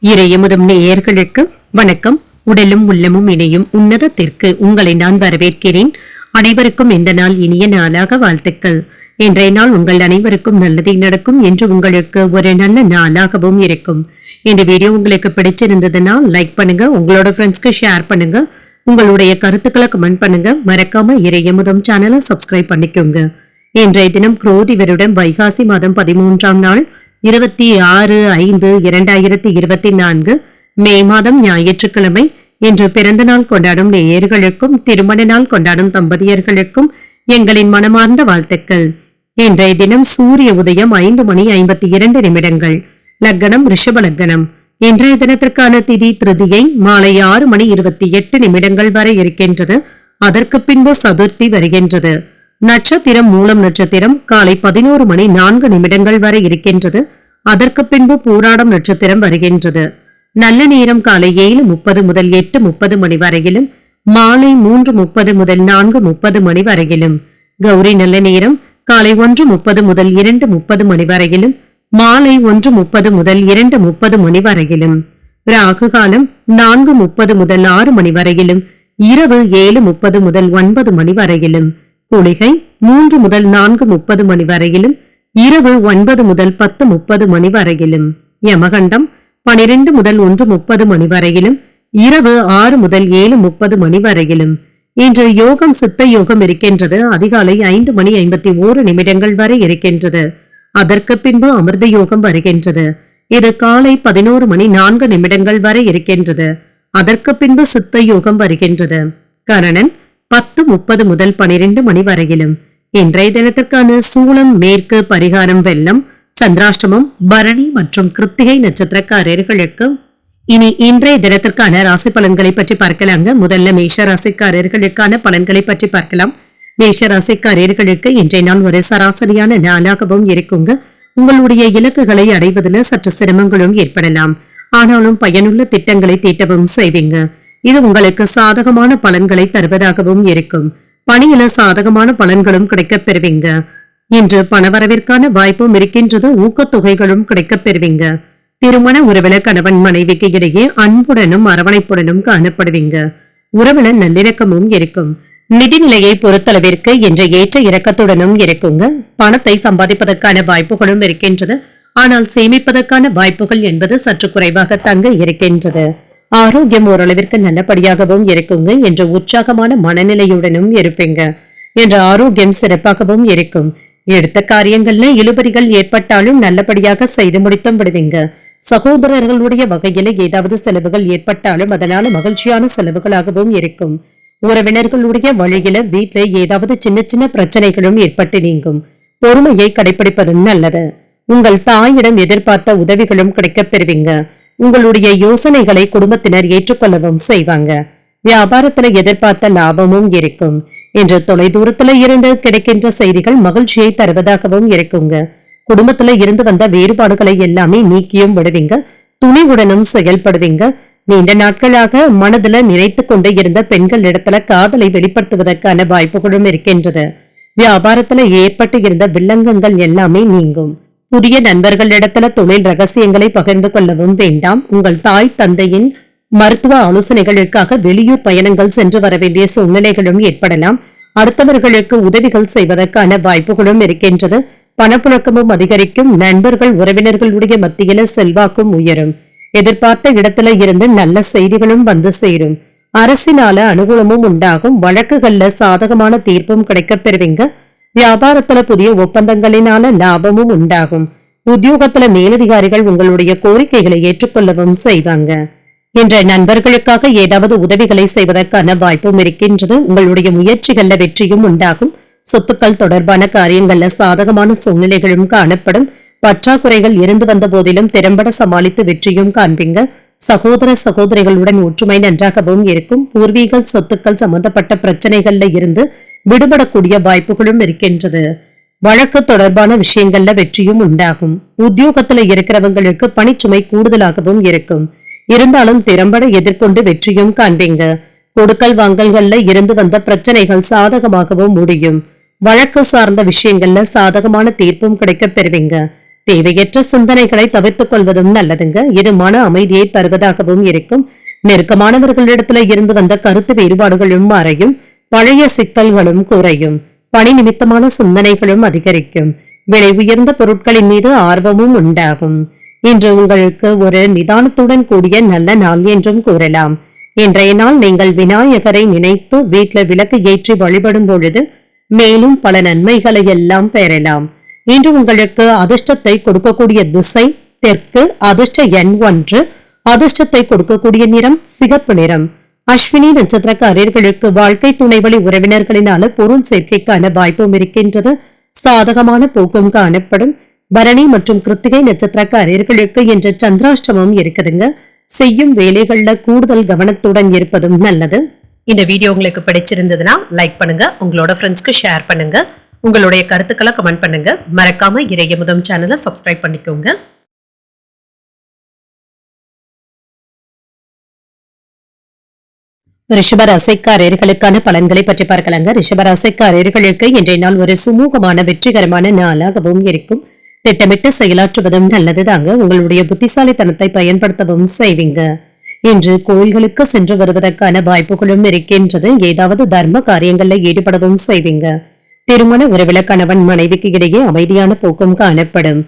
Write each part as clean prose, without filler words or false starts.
இறையமுதம் நேயர்களுக்கு வணக்கம். உடலும் உள்ளமும் இணையும் உன்னதத்திற்கு உங்களை நான் வரவேற்கிறேன். அனைவருக்கும் இந்த நாள் இனிய நாளாக வாழ்த்துக்கள். இன்றைய நாள் உங்கள் அனைவருக்கும் நல்லதே நடக்கும் என்று உங்களுக்கு ஒரு நல்ல நாளாகவும் இருக்கும். இந்த வீடியோ உங்களுக்கு பிடிச்சிருந்ததுன்னா லைக் பண்ணுங்க, உங்களோட ஃப்ரெண்ட்ஸ்க்கு ஷேர் பண்ணுங்க, உங்களுடைய கருத்துக்களை கமெண்ட் பண்ணுங்க. மறக்காம இறையமுதம் சேனலை சப்ஸ்கிரைப் பண்ணிக்கோங்க. இன்றைய தினம் குரோதி வருடம் வைகாசி மாதம் 13ஆம் நாள் 26/5/2024 மே மாதம் ஞாயிற்றுக்கிழமை. இன்று பிறந்த நாள் கொண்டாடும் நேயர்களுக்கும் திருமண நாள் கொண்டாடும் தம்பதியர்களுக்கும் எங்களின் மனமார்ந்த வாழ்த்துக்கள். இன்றைய தினம் சூரிய உதயம் 5:52. லக்னம் ரிஷப லக்னம். இன்றைய தினத்திற்கான திதி திருதியை மாலை 6:28 வரை இருக்கின்றது. அதற்கு பின்பு சதுர்த்தி வருகின்றது. நட்சத்திரம் மூலம் நட்சத்திரம் காலை 11:04 வரை இருக்கின்றது. அதற்கு பின்பு பூராடம் நட்சத்திரம் வருகின்றது. நல்ல நேரம் காலை 7:30 முதல் 8:30 மணி வரையிலும், மாலை 3:30 முதல் 4:30 மணி வரையிலும். கௌரி நல்ல நேரம் காலை 1:30 முதல் 2:30 மணி வரையிலும், மாலை 1:30 முதல் 2:30 மணி வரையிலும். ராகு காலம் 4:30 முதல் 6 மணி வரையிலும், இரவு 7:30 முதல் 9 மணி வரையிலும். குளிகை 3 முதல் 4:30 மணி வரையிலும், இரவு 9 முதல் 10:30 மணி வரையிலும். யமகண்டம் 12 முதல் 1:30 மணி வரையிலும், இரவு 6 முதல் 7:30 மணி வரையிலும். இன்று யோகம் சித்த யோகம் இருக்கின்றது. அதிகாலை 5:51 வரை இருக்கின்றது. அதற்கு பின்பு அமிர்த யோகம் வருகின்றது. இது காலை 11:04 வரை இருக்கின்றது. அதற்கு பின்பு சித்த யோகம் வருகின்றது. கரணன் 10:30 முதல் 12 மணி வரையிலும். இன்றைய தினத்திற்கான சூலம் மேற்கு, பரிகாரம் வெள்ளம், சந்திராஷ்டமம் பரணி மற்றும் கிருத்திகை நட்சத்திரக்காரர்களுக்கு. இனி இன்றைய தினத்திற்கான ராசி பலன்களை பற்றி பார்க்கலாங்க. முதல்ல மேஷ ராசிக்காரர்களுக்கான பலன்களை பற்றி பார்க்கலாம். மேஷ ராசிக்காரர்களுக்கு இன்றைய நாள் ஒரு சராசரியான நாளாகவும் இருக்குங்க. உங்களுடைய இலக்குகளை அடைவதில் சற்று சிரமங்களும் ஏற்படலாம். ஆனாலும் பயனுள்ள திட்டங்களை தீட்டவும் செய்வீங்க. இது உங்களுக்கு சாதகமான பலன்களை தருவதாகவும் இருக்கும். பணியில சாதகமான பலன்களும் கிடைக்கப் பெறுவீங்க. இன்று பணவரவிற்கான வாய்ப்பும் இருக்கின்றது. ஊக்கத்தொகைகளும் கிடைக்கப் பெறுவீங்க. திருமண உறவில கணவன் மனைவிக்கு இடையே அன்புடனும் அரவணைப்புடனும் காணப்படுவீங்க. உறவில நல்லிணக்கமும் இருக்கும். நிதிநிலையை பொறுத்தளவிற்கு இன்று ஏற்ற இறக்கத்துடனும் இருக்குங்க. பணத்தை சம்பாதிப்பதற்கான வாய்ப்புகளும் இருக்கின்றது. ஆனால் சேமிப்பதற்கான வாய்ப்புகள் என்பது சற்று குறைவாக தங்க இருக்கின்றது. ஆரோக்கியம் ஓரளவிற்கு நல்லபடியாகவும் இருக்குங்க. என்று உற்சாகமான மனநிலையுடனும் இருப்பீங்க. என்று ஆரோக்கியம் சிறப்பாகவும் இருக்கும். எடுத்த காரியங்கள்ல இழுபறிகள் ஏற்பட்டாலும் நல்லபடியாக செய்து முடித்தும் விடுவீங்க. சகோதரர்களுடைய வகையில ஏதாவது செலவுகள் ஏற்பட்டாலும் அதனால மகிழ்ச்சியான செலவுகளாகவும் இருக்கும். உறவினர்களுடைய வழியில வீட்டுல ஏதாவது சின்ன சின்ன பிரச்சனைகளும் ஏற்பட்டு நீங்கும். பொறுமையை கடைபிடிப்பதும் நல்லது. உங்கள் தாயிடம் எதிர்பார்த்த உதவிகளும் கிடைக்கப் பெறுவீங்க. உங்களுடைய யோசனைகளை குடும்பத்தினர் ஏற்றுக்கொள்ளவும் செய்வாங்க. வியாபாரத்துல எதிர்பார்த்த லாபமும் இருக்கும். இன்று தொலைதூரத்துல இருந்து கிடைக்கின்ற செய்திகள் மகிழ்ச்சியை தருவதாகவும் இருக்குங்க. குடும்பத்துல இருந்து வந்த வேறுபாடுகளை எல்லாமே நீக்கியும் விடுவீங்க. துணிவுடனும் செயல்படுவீங்க. நீண்ட நாட்களாக மனதுல நினைத்து கொண்டு இருந்த பெண்கள் இடத்துல காதலை வெளிப்படுத்துவதற்கான வாய்ப்புகளும் இருக்கின்றது. வியாபாரத்துல ஏற்பட்டு இருந்த வில்லங்கங்கள் எல்லாமே நீங்கும். புதிய நண்பர்களிடத்துல தொழில் ரகசியங்களை பகிர்ந்து கொள்ளவும் வேண்டாம். உங்கள் தாய் தந்தையின் மருத்துவ ஆலோசனைகளுக்காக வெளியூர் பயணங்கள் சென்று வர வேண்டிய சூழ்நிலைகளும் ஏற்படலாம். அடுத்தவர்களுக்கு உதவிகள் செய்வதற்கான வாய்ப்புகளும் இருக்கின்றது. பணப்புழக்கமும் அதிகரிக்கும். நண்பர்கள் உறவினர்களுடைய மத்தியில செல்வாக்கும் உயரும். எதிர்பார்த்த இடத்துல இருந்து நல்ல செய்திகளும் வந்து சேரும். அரசினால அனுகூலமும் உண்டாகும். வழக்குகள்ல சாதகமான தீர்ப்பும் கிடைக்கப் பெறுவீங்க. வியாபாரத்துல புதிய ஒப்பந்தங்களினால லாபமும் உண்டாகும். உத்தியோகத்துல மேலதிகாரிகள் உங்களுடைய கோரிக்கைகளை ஏற்றுக்கொள்ளவும் செய்வாங்க. என்ற நண்பர்களுக்காக ஏதாவது உதவிகளை செய்வதற்கான வாய்ப்பும் இருக்கின்றது. உங்களுடைய முயற்சிகள்ல வெற்றியும் உண்டாகும். சொத்துக்கள் தொடர்பான காரியங்கள்ல சாதகமான சூழ்நிலைகளும் காணப்படும். பற்றாக்குறைகள் இருந்து வந்த போதிலும் திறம்பட சமாளித்து வெற்றியும் காண்பீங்க. சகோதர சகோதரிகளுடன் ஒற்றுமை நன்றாகவும் இருக்கும். பூர்வீக சொத்துக்கள் சம்பந்தப்பட்ட பிரச்சனைகள்ல இருந்து விடுபடக்கூடிய வாய்ப்புகளும் இருக்கின்றது. வழக்கு தொடர்பான விஷயங்கள்ல வெற்றியும் உண்டாகும். உத்தியோகத்துல இருக்கிறவங்களுக்கு பணிச்சுமை கூடுதலாகவும் இருக்கும். இருந்தாலும் திறம்பட எதிர்கொண்டு வெற்றியும் காண்பீங்க. கொடுக்கல் வாங்கல்கள்ல இருந்து வந்த பிரச்சனைகள் சாதகமாகவும் முடியும். வழக்கு சார்ந்த விஷயங்கள்ல சாதகமான தீர்ப்பும் கிடைக்கப் பெறுவீங்க. தேவையற்ற சிந்தனைகளை தவிர்த்துக் கொள்வதும் நல்லதுங்க. இது மன அமைதியை தருவதாகவும் இருக்கும். நெருக்கமானவர்களிடத்துல இருந்து வந்த கருத்து வேறுபாடுகளும் மறையும். பழைய சிக்கல்களும் குறையும். பணி நிமித்தமான சிந்தனைகளும் அதிகரிக்கும். விலை உயர்ந்த பொருட்களின் மீது ஆர்வமும் உண்டாகும். இன்று உங்களுக்கு ஒரு நிதானத்துடன் கூடிய நல்ல நாள் என்றும் கூறலாம். இன்றைய நாள் நீங்கள் விநாயகரை நினைத்து வீட்டில் விளக்கு ஏற்றி வழிபடும் பொழுது மேலும் பல நன்மைகளை எல்லாம் பெறலாம். இன்று உங்களுக்கு அதிர்ஷ்டத்தை கொடுக்கக்கூடிய திசை தெற்கு, அதிர்ஷ்ட எண் 1, அதிர்ஷ்டத்தை கொடுக்கக்கூடிய நிறம் சிகப்பு நிறம். அஸ்வினி நட்சத்திரக்காரர்களுக்கு வாழ்க்கை துணைவழி உறவினர்களினால பொருள் சேர்க்கைக்கான வாய்ப்பும் இருக்கின்றது. சாதகமான போக்கும் காணப்படும். பரணி மற்றும் கிருத்திகை நட்சத்திரக்காரர்களுக்கு இன்று சந்திராஷ்டமம் இருக்குதுங்க. செய்யும் வேலைகள்ல கூடுதல் கவனத்துடன் இருப்பதும் நல்லது. இந்த வீடியோ உங்களுக்கு பிடிச்சிருந்ததுன்னா லைக் பண்ணுங்க, உங்களோட ஃப்ரெண்ட்ஸ்க்கு ஷேர் பண்ணுங்க, உங்களுடைய கருத்துக்களை கமெண்ட் பண்ணுங்க. மறக்காம இறையமுதம் சேனலை சப்ஸ்கிரைப் பண்ணிக்கோங்க. ரிஷபராசிக்காரர்களுக்கான பலன்களை பற்றி பார்க்கலாங்க. ரிஷபராசிக்காரர்களுக்கு இன்றைய நாள் ஒரு சுமூகமான வெற்றிகரமான நாளாகவும் இருக்கும். திட்டமிட்டு செயலாற்றுவதும் நல்லதுதாங்க. உங்களுடைய புத்திசாலித்தனத்தை பயன்படுத்தவும் செய்வீங்க. இன்று கோயில்களுக்கு சென்று வருவதற்கான வாய்ப்புகளும் இருக்கின்றது. ஏதாவது தர்ம காரியங்கள்ல ஈடுபடவும் செய்வீங்க. திருமண உறவில கணவன் மனைவிக்கு இடையே அமைதியான போக்கும் காணப்படும்.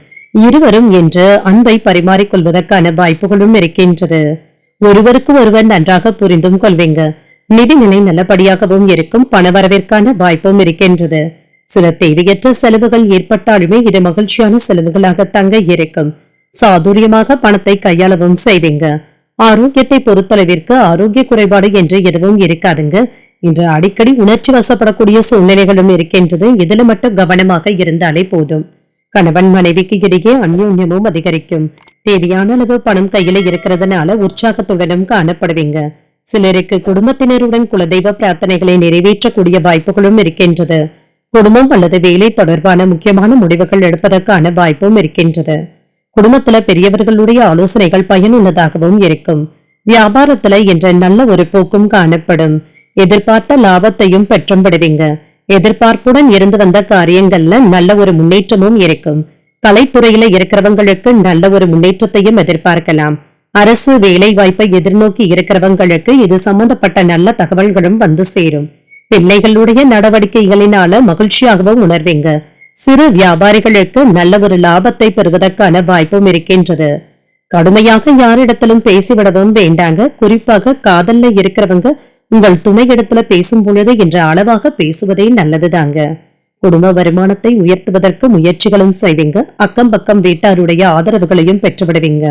இருவரும் என்று அன்பை பரிமாறிக்கொள்வதற்கான வாய்ப்புகளும் இருக்கின்றது. ஒருவருக்கு ஒருவர் நன்றாக புரிந்தும் கொள்வீங்க. நிதிநிலை நல்லபடியாகவும் இருக்கும். பணவரவிற்கான வாய்ப்பும் இருக்கின்றது. சில தேவையற்ற செலவுகள் ஏற்பட்டாலுமே இது மகிழ்ச்சியான செலவுகளாக தங்க இருக்கும். சாதுரியமாக பணத்தை கையாளவும் செய்வீங்க. ஆரோக்கியத்தை பொறுத்தளவிற்கு ஆரோக்கிய குறைபாடு என்று எதுவும் இருக்காதுங்க. இன்று அடிக்கடி உணர்ச்சி வசப்படக்கூடிய சூழ்நிலைகளும் இருக்கின்றது. இதுல மட்டும் கவனமாக இருந்தாலே போதும். கணவன் மனைவிக்கு இடையே அந்யோன்யமும் அதிகரிக்கும். தேவையான அளவு பணம் கையில இருக்கிறதுனால உற்சாகத்துடனும் காணப்படுவீங்க. சிலருக்கு குடும்பத்தினருடன் குலதெய்வ பிரார்த்தனைகளை நிறைவேற்றக்கூடிய வாய்ப்புகளும் இருக்கின்றது. குடும்பம் அல்லது வேலை தொடர்பான முக்கியமான முடிவுகள் எடுப்பதற்கான வாய்ப்பும் இருக்கின்றது. குடும்பத்துல பெரியவர்களுடைய ஆலோசனைகள் பயனுள்ளதாகவும் இருக்கும். வியாபாரத்துல என்ற நல்ல ஒரு போக்கும் காணப்படும். எதிர்பார்த்த லாபத்தையும் பெற்றும் விடுவீங்க. எதிர்பார்ப்புடன் இருந்து வந்த காரியங்கள்ல நல்ல ஒரு முன்னேற்றமும் இருக்கும். கலைத்துறையில இருக்கிறவங்களுக்கு நல்ல ஒரு முன்னேற்றத்தையும் எதிர்பார்க்கலாம். அரசு வேலை வாய்ப்பை எதிர்நோக்கி இருக்கிறவங்களுக்கு இது சம்பந்தப்பட்ட நல்ல தகவல்களும் வந்து சேரும். பிள்ளைகளுடைய நடவடிக்கைகளினால மகிழ்ச்சியாகவும் உணர்வீங்க. சிறு வியாபாரிகளுக்கு நல்ல ஒரு லாபத்தை பெறுவதற்கான வாய்ப்பும் இருக்கின்றது. கடுமையாக யாரிடத்திலும் பேசிவிடவும் வேண்டாங்க. குறிப்பாக காதல்ல இருக்கிறவங்க உங்கள் துணையிடத்துல பேசும் பொழுது என்ற அளவாக பேசுவதே நல்லதுதாங்க. குடும்ப வருமானத்தை உயர்த்துவதற்கு முயற்சிகளும் செய்வீங்க. அக்கம் பக்கம் வீட்டாருடைய ஆதரவுகளையும் பெற்றுவிடுவீங்க.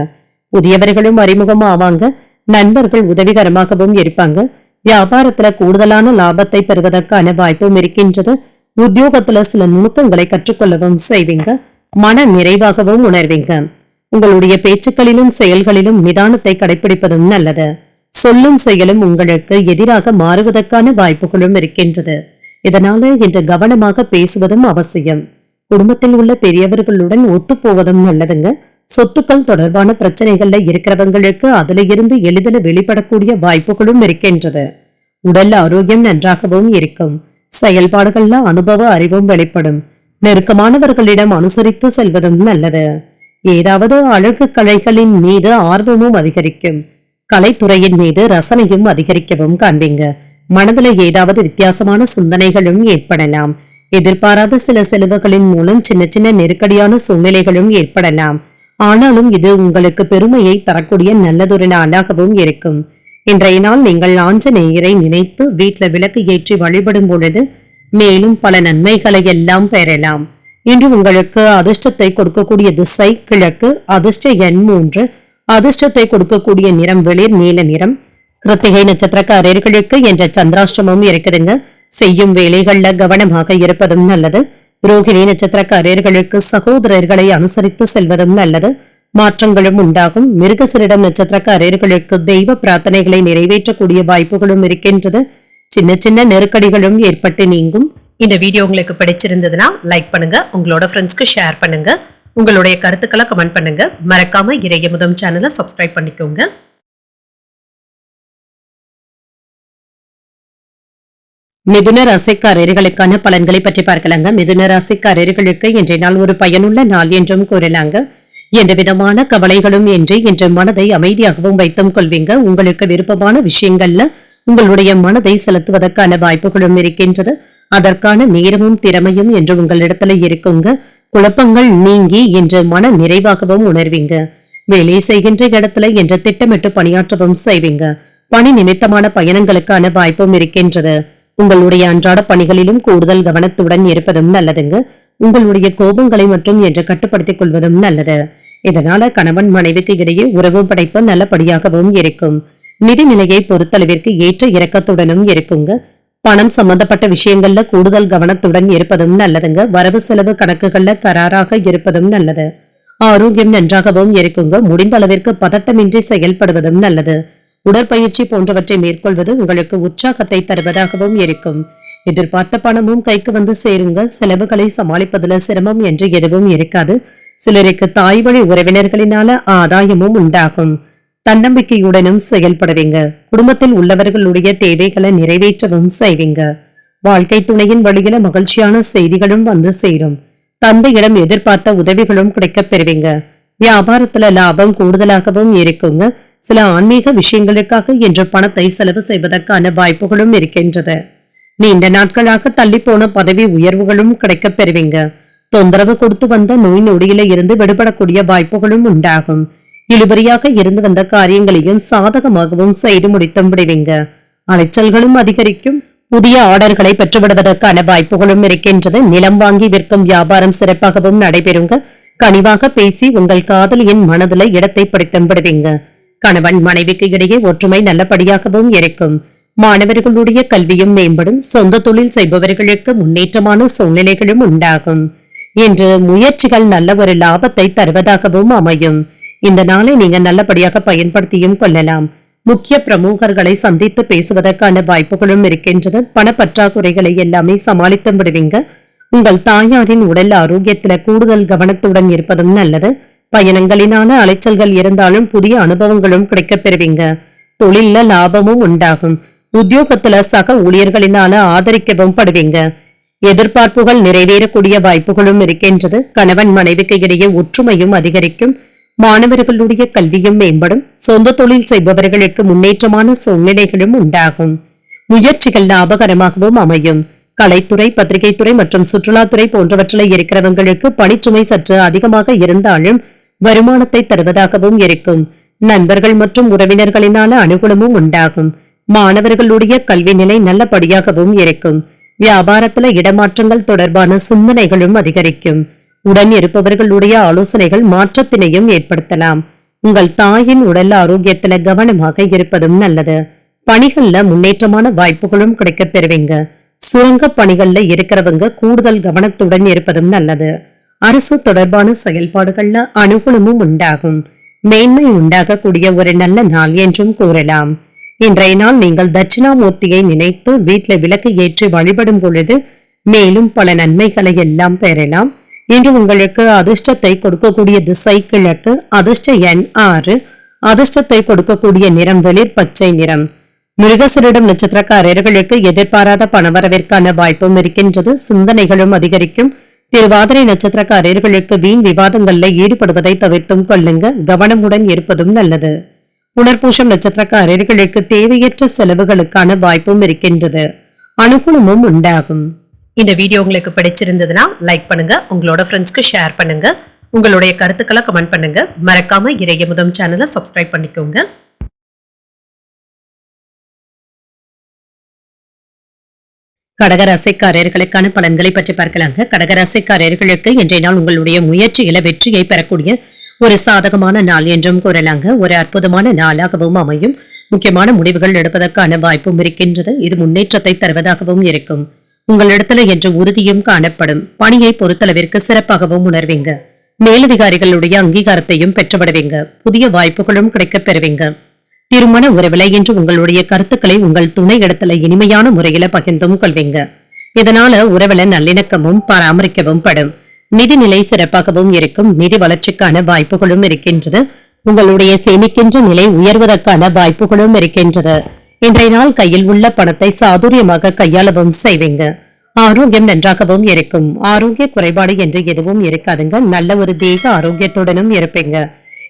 புதியவர்களும் அறிமுகம் ஆவாங்க. நண்பர்கள் உதவிகரமாகவும் இருப்பாங்க. வியாபாரத்துல கூடுதலான லாபத்தை பெறுவதற்கான வாய்ப்பும் இருக்கின்றது. உத்தியோகத்துல சில நுணுக்கங்களை கற்றுக்கொள்ளவும் செய்வீங்க. மன நிறைவாகவும் உணர்வீங்க. உங்களுடைய பேச்சுக்களிலும் செயல்களிலும் நிதானத்தை கடைபிடிப்பதும் நல்லது. சொல்லும் செயலும் உங்களுக்கு எதிராக மாறுவதற்கான வாய்ப்புகளும் இருக்கின்றது. இதனால இன்று கவனமாக பேசுவதும் அவசியம். குடும்பத்தில் உள்ள பெரியவர்களுடன் ஒத்து போவதும் நல்லதுங்க. சொத்துக்கள் தொடர்பான பிரச்சனைகள்ல இருக்கிறவங்களுக்கு அதுல இருந்து எளிதில் வெளிப்படக்கூடிய வாய்ப்புகளும் இருக்கின்றது. உடல் ஆரோக்கியம் நன்றாகவும் இருக்கும். செயல்பாடுகள்ல அனுபவ அறிவும் வெளிப்படும். நெருக்கமானவர்களிடம் அனுசரித்து செல்வதும் நல்லது. ஏதாவது அழகு கலைகளின் மீது ஆர்வமும் அதிகரிக்கும். கலைத்துறையின் மீது ரசனையும் அதிகரிக்கவும் காண்பீங்க. மனதில் ஏதாவது வித்தியாசமான சிந்தனைகளும் ஏற்படலாம். எதிர்பாராத சில செலவுகளின் மூலம் சின்ன சின்ன நெருக்கடியான சூழ்நிலைகளும் ஏற்படலாம். ஆனாலும் இது உங்களுக்கு பெருமையை தரக்கூடிய நல்லதொரு நாளாகவும் இருக்கும். இன்றைய நாள் நீங்கள் ஆஞ்சநேயரை நினைத்து வீட்டுல விளக்கு ஏற்றி வழிபடும் பொழுது மேலும் பல நன்மைகளை எல்லாம் பெறலாம். இன்று உங்களுக்கு அதிர்ஷ்டத்தை கொடுக்கக்கூடிய திசை கிழக்கு, அதிர்ஷ்ட எண் 3, அதிர்ஷ்டத்தை கொடுக்கக்கூடிய நிறம் வெளிர் நீல நிறம். கிருத்திகை நட்சத்திரக்காரர்களுக்கு என்ற சந்திராஷ்டமம் இருக்குதுங்க. செய்யும் வேலைகள்ல கவனமாக இருப்பதும் நல்லது. ரோகிணி நட்சத்திரக்காரர்களுக்கு சகோதரர்களை அனுசரித்து செல்வதும் நல்லது. மாற்றங்களும் உண்டாகும். மிருகசிரிடம் நட்சத்திரக்காரர்களுக்கு தெய்வ பிரார்த்தனைகளை நிறைவேற்றக்கூடிய வாய்ப்புகளும் இருக்கின்றது. சின்ன சின்ன நெருக்கடிகளும் ஏற்பட்டு நீங்கும். இந்த வீடியோ உங்களுக்கு பிடிச்சிருந்ததுன்னா லைக் பண்ணுங்க, உங்களோட ஃப்ரெண்ட்ஸ்க்கு ஷேர் பண்ணுங்க, உங்களுடைய கருத்துக்களை கமெண்ட் பண்ணுங்க. மறக்காம இறையமுதம் சேனலை சப்ஸ்கிரைப் பண்ணிக்கோங்க. மிதுன ராசிக்காரர்களுக்கான பலன்களை பற்றி பார்க்கலாங்க. மிதுன ராசிக்காரர்களுக்கு இன்றைய நாள் ஒரு பயனுள்ள நாள் என்றும் கூறலாங்க. எந்த விதமான கவலைகளும் இன்றி இன்று மனதை அமைதியாகவும் வைத்தும் கொள்வீங்க. உங்களுக்கு விருப்பமான விஷயங்கள்ல உங்களுடைய மனதை செலுத்துவதற்கான வாய்ப்புகளும் இருக்கின்றது. அதற்கான நேரமும் திறமையும் என்று உங்களிடத்துல இருக்குங்க. குழப்பங்கள் நீங்கி இன்று மன நிறைவாகவும் உணர்வீங்க. வேலை செய்கின்ற இடத்துல இன்று திட்டமிட்டு பணியாற்றவும் செய்வீங்க. பணி நிமித்தமான பயணங்களுக்கான வாய்ப்பும் இருக்கின்றது. உங்களுடைய அன்றாட பணிகளிலும் கூடுதல் கவனத்துடன் இருப்பதும் நல்லதுங்க. உங்களுடைய கோபங்களை மட்டும் என்று கட்டுப்படுத்திக் கொள்வதும் நல்லது. இதனால கணவன் மனைவிக்கு இடையே உறவு படைப்பு நல்லபடியாகவும் இருக்கும். நிதிநிலையை பொறுத்தளவிற்கு ஏற்ற இறக்கத்துடனும் இருக்குங்க. பணம் சம்பந்தப்பட்ட விஷயங்கள்ல கூடுதல் கவனத்துடன் இருப்பதும் நல்லதுங்க. வரவு செலவு கணக்குகள்ல கராராக இருப்பதும் நல்லது. ஆரோக்கியம் நன்றாகவும் இருக்குங்க. முடிந்த அளவிற்கு பதட்டமின்றி செயல்படுவதும் நல்லது. உடற்பயிற்சி போன்றவற்றை மேற்கொள்வது உங்களுக்கு உற்சாகத்தை தருவதாகவும் இருக்கும். எதிர்பார்த்த பணமும் கைக்கு வந்து சேருங்க. செலவுகளை சமாளிப்பதுல சிரமம் என்று எதுவும் இருக்காது. சிலருக்கு தாய் வழி உறவினர்களினால ஆதாயமும் உண்டாகும். தன்னம்பிக்கையுடனும் செயல்படுவீங்க. குடும்பத்தில் உள்ளவர்களுடைய தேவைகளை நிறைவேற்றவும் செய்வீங்க. வாழ்க்கை துணையின் வழியில மகிழ்ச்சியான செய்திகளும் வந்து சேரும். தந்தையிடம் எதிர்பார்த்த உதவிகளும் கிடைக்கப் பெறுவீங்க. வியாபாரத்துல லாபம் கூடுதலாகவும் இருக்குங்க. சில ஆன்மீக விஷயங்களுக்காக இன்று பணத்தை செலவு செய்வதற்கான வாய்ப்புகளும் இருக்கின்றது. நீண்ட நாட்களாக தள்ளி போன பதவி உயர்வுகளும் கிடைக்கப் பெறுவீங்க. தொந்தரவு கொடுத்து வந்த நோய் நொடியில இருந்து விடுபடக்கூடிய வாய்ப்புகளும் உண்டாகும். இழுபறியாக இருந்து வந்த காரியங்களையும் சாதகமாகவும் செய்து முடித்தும் விடுவீங்க. அலைச்சல்களும் அதிகரிக்கும். புதிய ஆர்டர்களை பெற்றுவிடுவதற்கான வாய்ப்புகளும் இருக்கின்றது. நிலம் வாங்கி விற்கும் வியாபாரம் சிறப்பாகவும் நடைபெறுங்க. கனிவாக பேசி உங்கள் காதலியின் மனதில இடத்தை பிடித்தும் விடுவீங்க. கணவன் மனைவிக்கு இடையே ஒற்றுமை நல்லபடியாகவும் இருக்கும். மாணவர்களுடைய கல்வியும் மேம்படும். சொந்த தொழில் செய்பவர்களுக்கு முன்னேற்றமான சூழ்நிலைகளும் உண்டாகும். இன்று முயற்சிகள் நல்ல ஒரு லாபத்தை தருவதாகவும் அமையும். இந்த நாளை நீங்க நல்லபடியாக பயன்படுத்தியும் கொள்ளலாம். முக்கிய பிரமுகர்களை சந்தித்து பேசுவதற்கான வாய்ப்புகளும் இருக்கின்றது. பணப்பற்றாக்குறைகளை எல்லாமே சமாளித்து விடுவீங்க. உங்கள் தாயாரின் உடல் ஆரோக்கியத்துல கூடுதல் கவனத்துடன் இருப்பதும் நல்லது. பயணங்களினால அலைச்சல்கள் இருந்தாலும் புதிய அனுபவங்களும் கிடைக்கப் பெறுவீங்க. தொழில்ல லாபமும் உண்டாகும். உத்தியோகத்துல சக ஊழியர்களினால ஆதரிக்கவும் படுவீங்க. எதிர்பார்ப்புகள் நிறைவேறக்கூடிய வாய்ப்புகளும் இருக்கின்றது. கணவன் மனைவிக்கு இடையே ஒற்றுமையும் அதிகரிக்கும். மாணவர்களுடைய கல்வியும் மேம்படும். சொந்த தொழில் செய்பவர்களுக்கு முன்னேற்றமான சூழ்நிலைகளும் உண்டாகும். முயற்சிகள் லாபகரமாகவும் அமையும். கலைத்துறை, பத்திரிகை துறை மற்றும் சுற்றுலாத்துறை போன்றவற்றில் இருக்கிறவங்களுக்கு பணிச்சுமை சற்று அதிகமாக இருந்தாலும் வருமானத்தை தருவதாகவும் இருக்கும். நண்பர்கள் மற்றும் உறவினர்களினால அனுகூலமும் உண்டாகும். மாணவர்களுடைய கல்வி நிலை நல்லபடியாகவும் இருக்கும். வியாபாரத்துல இடமாற்றங்கள் தொடர்பான சிந்தனைகளும் அதிகரிக்கும். உடன் இருப்பவர்களுடைய ஆலோசனைகள் மாற்றத்தினையும் ஏற்படுத்தலாம். உங்கள் தாயின் உடல் ஆரோக்கியத்துல கவனமாக இருப்பதும் நல்லது. பணிகள்ல முன்னேற்றமான வாய்ப்புகளும் கிடைக்கப் பெறுவீங்க. சுரங்க பணிகள்ல இருக்கிறவங்க கூடுதல் கவனத்துடன் இருப்பதும் நல்லது. அரசு தொடர்பான செயல்பாடுகள்ல அனுகூலமும் உண்டாகும். மேன்மை உண்டாகக்கூடிய ஒரு நல்ல நாள் என்றும் கூறலாம். இன்றைய நாள் நீங்கள் தட்சிணாமூர்த்தியை நினைத்து வீட்டில் விளக்கு ஏற்றி வழிபடும் பொழுது மேலும் பல நன்மைகளை எல்லாம் பெறலாம். இன்று உங்களுக்கு அதிர்ஷ்டத்தை கொடுக்கக்கூடிய திசை கிழக்கு. அதிர்ஷ்ட எண் 6. அதிர்ஷ்டத்தை கொடுக்கக்கூடிய நிறம் வெளிர் பச்சை நிறம். மிருகசீரிடம் நட்சத்திரக்காரர்களுக்கு எதிர்பாராத பணவரவிற்கான வாய்ப்பும் இருக்கின்றது. சிந்தனைகளும் அதிகரிக்கும். திருவாதிரை நட்சத்திரக்காரர்களுக்கு வீண் விவாதங்கள்ல ஈடுபடுவதை தவிர்த்தும் கொள்ளுங்க. கவனமுடன் இருப்பதும் நல்லது. புனர்பூசம் நட்சத்திரக்காரர்களுக்கு தேவையற்ற செலவுகளுக்கான வாய்ப்பும் இருக்கின்றது. அனுகூலமும் உண்டாகும். இந்த வீடியோ உங்களுக்கு பிடிச்சிருந்ததுன்னா லைக் பண்ணுங்க. உங்களோட ஃப்ரெண்ட்ஸ்க்கு ஷேர் பண்ணுங்க. உங்களுடைய கருத்துக்களை கமெண்ட் பண்ணுங்க. மறக்காம இறையமுதம் சேனலை சப்ஸ்கிரைப் பண்ணிக்கோங்க. கடகராசிக்காரர்களுக்கான பலன்களை பற்றி பார்க்கலாங்க. கடகராசிக்காரர்களுக்கு இன்றைய நாள் உங்களுடைய முயற்சியில வெற்றியை பெறக்கூடிய ஒரு சாதகமான நாள் என்றும் கூறலாங்க. ஒரு அற்புதமான நாளாகவும் அமையும். முக்கியமான முடிவுகள் எடுப்பதற்கான வாய்ப்பும் இருக்கின்றது. இது முன்னேற்றத்தை தருவதாகவும் இருக்கும். உங்களிடத்துல என்று உறுதியும் காணப்படும். பணியை பொறுத்தளவிற்கு சிறப்பாகவும் உணர்வீங்க. மேலதிகாரிகளுடைய அங்கீகாரத்தையும் பெற்றுவிடுவீங்க. புதிய வாய்ப்புகளும் கிடைக்கப் பெறுவீங்க. திருமண உறவில என்று உங்களுடைய கருத்துக்களை உங்கள் துணை இடத்துல இனிமையான முறையில பகிர்ந்தும் கொள்வீங்க. இதனால உறவில நல்லிணக்கமும் பராமரிக்கவும் படும். நிதிநிலை சிறப்பாகவும் இருக்கும். நிதி வளர்ச்சிக்கான வாய்ப்புகளும் இருக்கின்றது. உங்களுடைய சேமிக்கின்ற நிலை உயர்வதற்கான வாய்ப்புகளும் இருக்கின்றது. இன்றைய நாள் கையில் உள்ள பணத்தை சாதுரியமாக கையாளவும் செய்வீங்க. ஆரோக்கியம் நன்றாகவும் இருக்கும். ஆரோக்கிய குறைபாடு என்று எதுவும் இருக்காதுங்க. நல்ல ஒரு தேக ஆரோக்கியத்துடனும் இருப்பீங்க.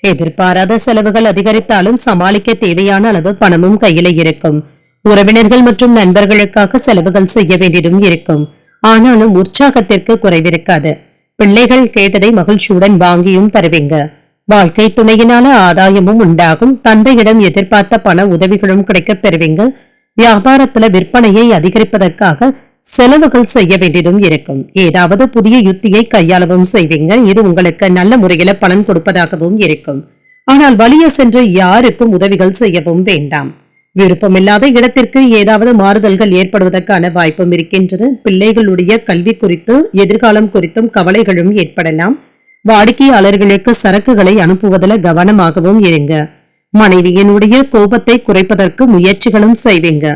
எதிர்பாராத செலவுகள் அதிகரித்தாலும் சமாளிக்க தேவையான அளவு பணமும் கையில இருக்கும். உறவினர்கள் மற்றும் நண்பர்களுக்காக செலவுகள் செய்ய வேண்டியதும் இருக்கும். ஆனாலும் உற்சாகத்திற்கு குறைவிருக்காது. பிள்ளைகள் கேட்டதை மகிழ்ச்சியுடன் வாங்கியும் தருவீங்க. வாழ்க்கை துணையினால ஆதாயமும் உண்டாகும். தந்தையிடம் எதிர்பார்த்த பண உதவிகளும் கிடைக்கப் பெறுவீங்க. வியாபாரத்துல விற்பனையை அதிகரிப்பதற்காக செலவுகள் செய்ய வேண்டியதும் இருக்கும். ஏதாவது புதிய யுத்தியை கையாளவும் செய்வீங்க. இது உங்களுக்கு நல்ல முறையில பலன் கொடுப்பதாகவும் இருக்கும். ஆனால் வலிய சென்று யாருக்கும் உதவிகள் செய்யவும் வேண்டாம். விருப்பமில்லாத இடத்திற்கு ஏதாவது மாறுதல்கள் ஏற்படுவதற்கான வாய்ப்பும் இருக்கின்றது. பிள்ளைகளுடைய கல்வி குறித்து எதிர்காலம் குறித்தும் கவலைகளும் ஏற்படலாம். வாடிக்கையாளர்களுக்கு சரக்குகளை அனுப்புவதில் கவனமாகவும் இருங்க. மனைவியினுடைய கோபத்தை குறைப்பதற்கு முயற்சிகளும் செய்வீங்க.